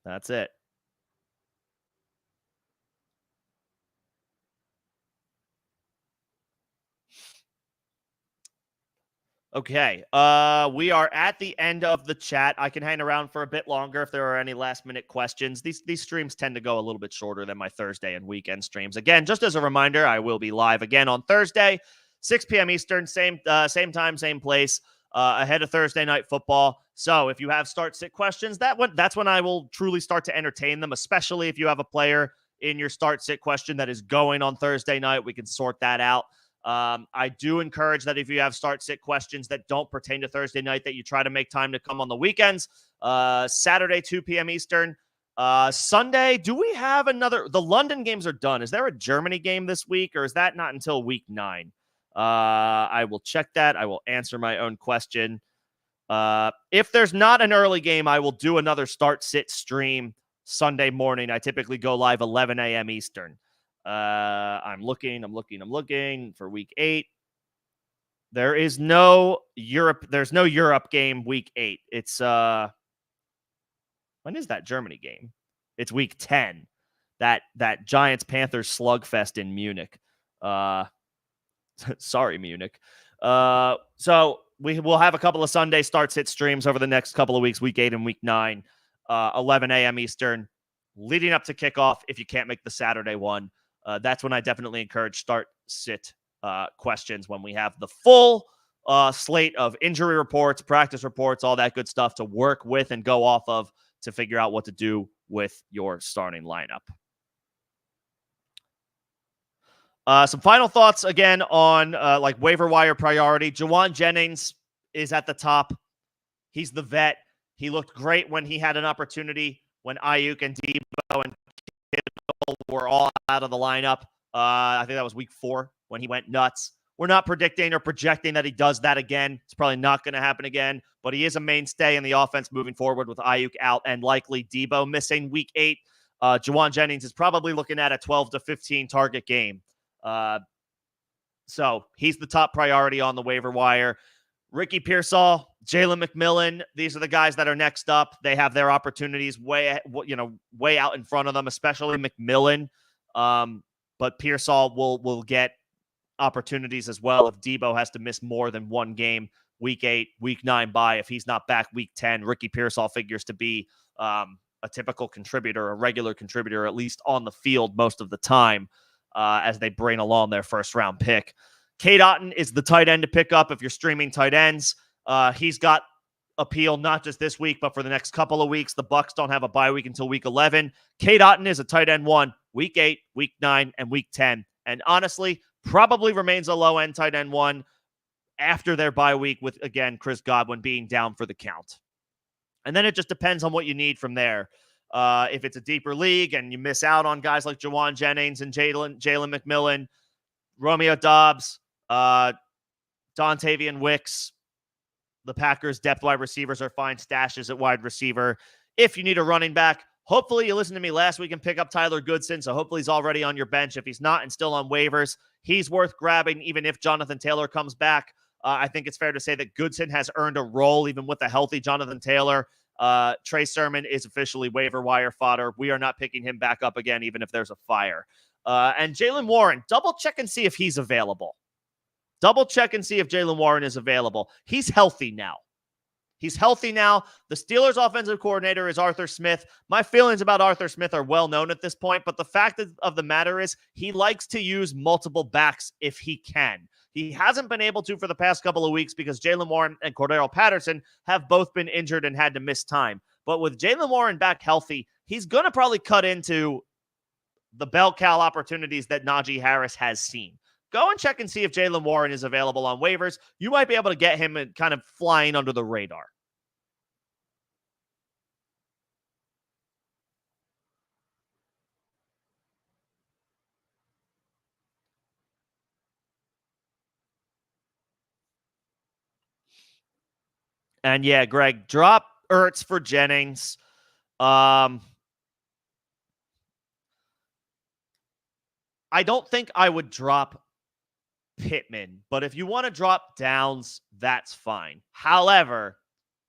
That's it. Okay. We are at the end of the chat. I can hang around for a bit longer if there are any last-minute questions. These streams tend to go a little bit shorter than my Thursday and weekend streams. Again, just as a reminder, I will be live again on Thursday, 6 p.m. Eastern, same time, same place, ahead of Thursday Night Football. So if you have start-sit questions, that's when I will truly start to entertain them, especially if you have a player in your start-sit question that is going on Thursday night. We can sort that out. I do encourage that if you have start-sit questions that don't pertain to Thursday night, that you try to make time to come on the weekends. Saturday, 2 p.m. Eastern, Sunday, do we have another? The London games are done. Is there a Germany game this week, or is that not until week 9? I will check that. I will answer my own question. If there's not an early game, I will do another start-sit stream Sunday morning. I typically go live 11 a.m. Eastern. I'm looking for week 8. There is no Europe. There's no Europe game week 8. It's when is that Germany game? It's week 10. That Giants Panthers slugfest in Munich. Sorry, Munich. So we will have a couple of Sunday start-sit streams over the next couple of weeks, week 8 and week 9, 11 a.m. Eastern, leading up to kickoff. If you can't make the Saturday one, that's when I definitely encourage start-sit questions when we have the full slate of injury reports, practice reports, all that good stuff to work with and go off of to figure out what to do with your starting lineup. Some final thoughts again on like waiver wire priority. Juwan Jennings is at the top. He's the vet. He looked great when he had an opportunity when Ayuk and Debo and Kittle were all out of the lineup. I think that was week 4 when he went nuts. We're not predicting or projecting that he does that again. It's probably not going to happen again, but he is a mainstay in the offense moving forward with Ayuk out and likely Debo missing week 8. Juwan Jennings is probably looking at a 12 to 15 target game. So he's the top priority on the waiver wire. Ricky Pearsall, Jalen McMillan, these are the guys that are next up. They have their opportunities way out in front of them, especially McMillan. But Pearsall will get opportunities as well if Debo has to miss more than one game, week 8, week 9 bye. If he's not back week 10, Ricky Pearsall figures to be a typical contributor, a regular contributor, at least on the field most of the time as they bring along their first-round pick. Cade Otton is the tight end to pick up if you're streaming tight ends. He's got appeal not just this week, but for the next couple of weeks. The Bucs don't have a bye week until week 11. Cade Otton is a tight end 1, week 8, week 9, and week 10. And honestly, probably remains a low-end tight end 1 after their bye week with, again, Chris Godwin being down for the count. And then it just depends on what you need from there. If it's a deeper league and you miss out on guys like Juwan Jennings and Jalen McMillan, Romeo Doubs, Dontavian Wicks, the Packers' depth wide receivers are fine stashes at wide receiver. If you need a running back, hopefully you listened to me last week and pick up Tyler Goodson, so hopefully he's already on your bench. If he's not and still on waivers, he's worth grabbing even if Jonathan Taylor comes back. I think it's fair to say that Goodson has earned a role even with a healthy Jonathan Taylor. Trey Sermon is officially waiver wire fodder. We are not picking him back up again, even if there's a fire. And Jaylen Warren, double check and see if he's available. Double check and see if Jaylen Warren is available. He's healthy now. The Steelers' offensive coordinator is Arthur Smith. My feelings about Arthur Smith are well known at this point, but the fact of the matter is he likes to use multiple backs if he can. He hasn't been able to for the past couple of weeks because Jaylen Warren and Cordero Patterson have both been injured and had to miss time. But with Jaylen Warren back healthy, he's going to probably cut into the bell cow opportunities that Najee Harris has seen. Go and check and see if Jaylen Warren is available on waivers. You might be able to get him kind of flying under the radar. And yeah, Greg, drop Ertz for Jennings. I don't think I would drop Pittman, but if you want to drop Downs, that's fine. However,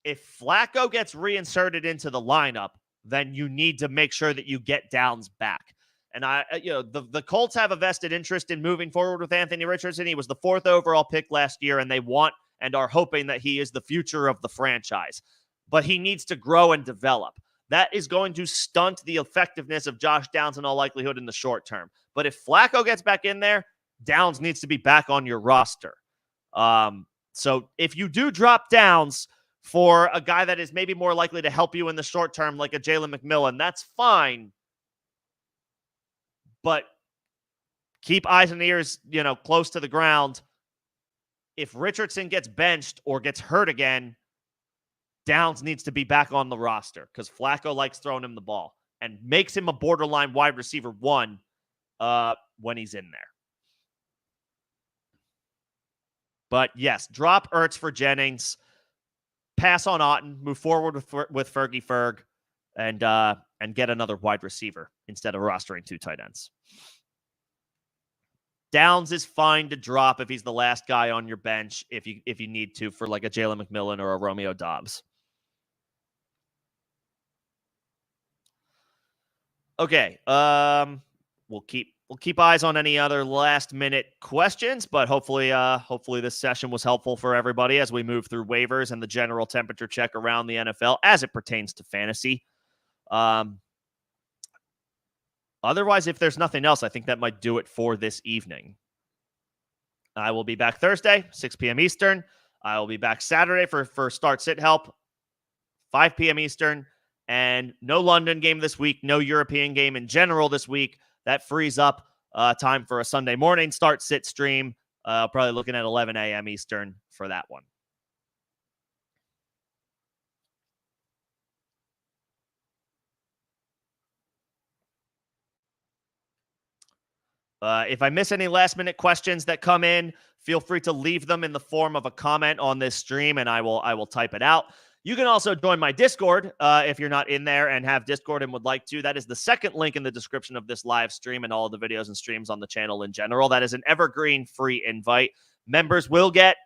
if Flacco gets reinserted into the lineup, then you need to make sure that you get Downs back. And the Colts have a vested interest in moving forward with Anthony Richardson. He was the 4th overall pick last year, and they want and are hoping that he is the future of the franchise. But he needs to grow and develop. That is going to stunt the effectiveness of Josh Downs in all likelihood in the short term. But if Flacco gets back in there, Downs needs to be back on your roster. So if you do drop Downs for a guy that is maybe more likely to help you in the short term, like a Jalen McMillan, that's fine. But keep eyes and ears, close to the ground. If Richardson gets benched or gets hurt again, Downs needs to be back on the roster because Flacco likes throwing him the ball. and makes him a borderline wide receiver 1 when he's in there. But yes, drop Ertz for Jennings, pass on Otton, move forward with Fergie Ferg, and get another wide receiver instead of rostering 2 tight ends. Downs is fine to drop if he's the last guy on your bench if you need to for like a Jalen McMillan or a Romeo Doubs. Okay, we'll keep eyes on any other last minute questions, but hopefully this session was helpful for everybody as we move through waivers and the general temperature check around the NFL as it pertains to fantasy. Otherwise, if there's nothing else, I think that might do it for this evening. I will be back Thursday, 6 p.m. Eastern. I will be back Saturday for Start Sit Help, 5 p.m. Eastern. And no London game this week, no European game in general this week. That frees up time for a Sunday morning Start Sit stream. Probably looking at 11 a.m. Eastern for that one. If I miss any last-minute questions that come in, feel free to leave them in the form of a comment on this stream, and I will type it out. You can also join my Discord if you're not in there and have Discord and would like to. That is the second link in the description of this live stream and all of the videos and streams on the channel in general. That is an evergreen free invite. Members will get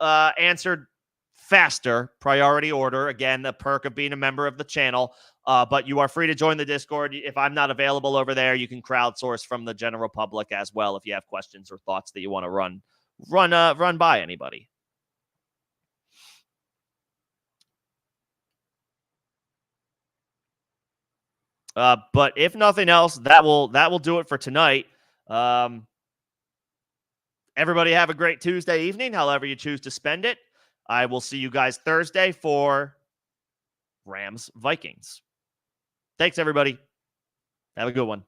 answered faster, priority order. Again, the perk of being a member of the channel. But you are free to join the Discord. If I'm not available over there, you can crowdsource from the general public as well if you have questions or thoughts that you want to run by anybody. But if nothing else, that will do it for tonight. Everybody have a great Tuesday evening, however you choose to spend it. I will see you guys Thursday for Rams Vikings. Thanks, everybody. Have a good one.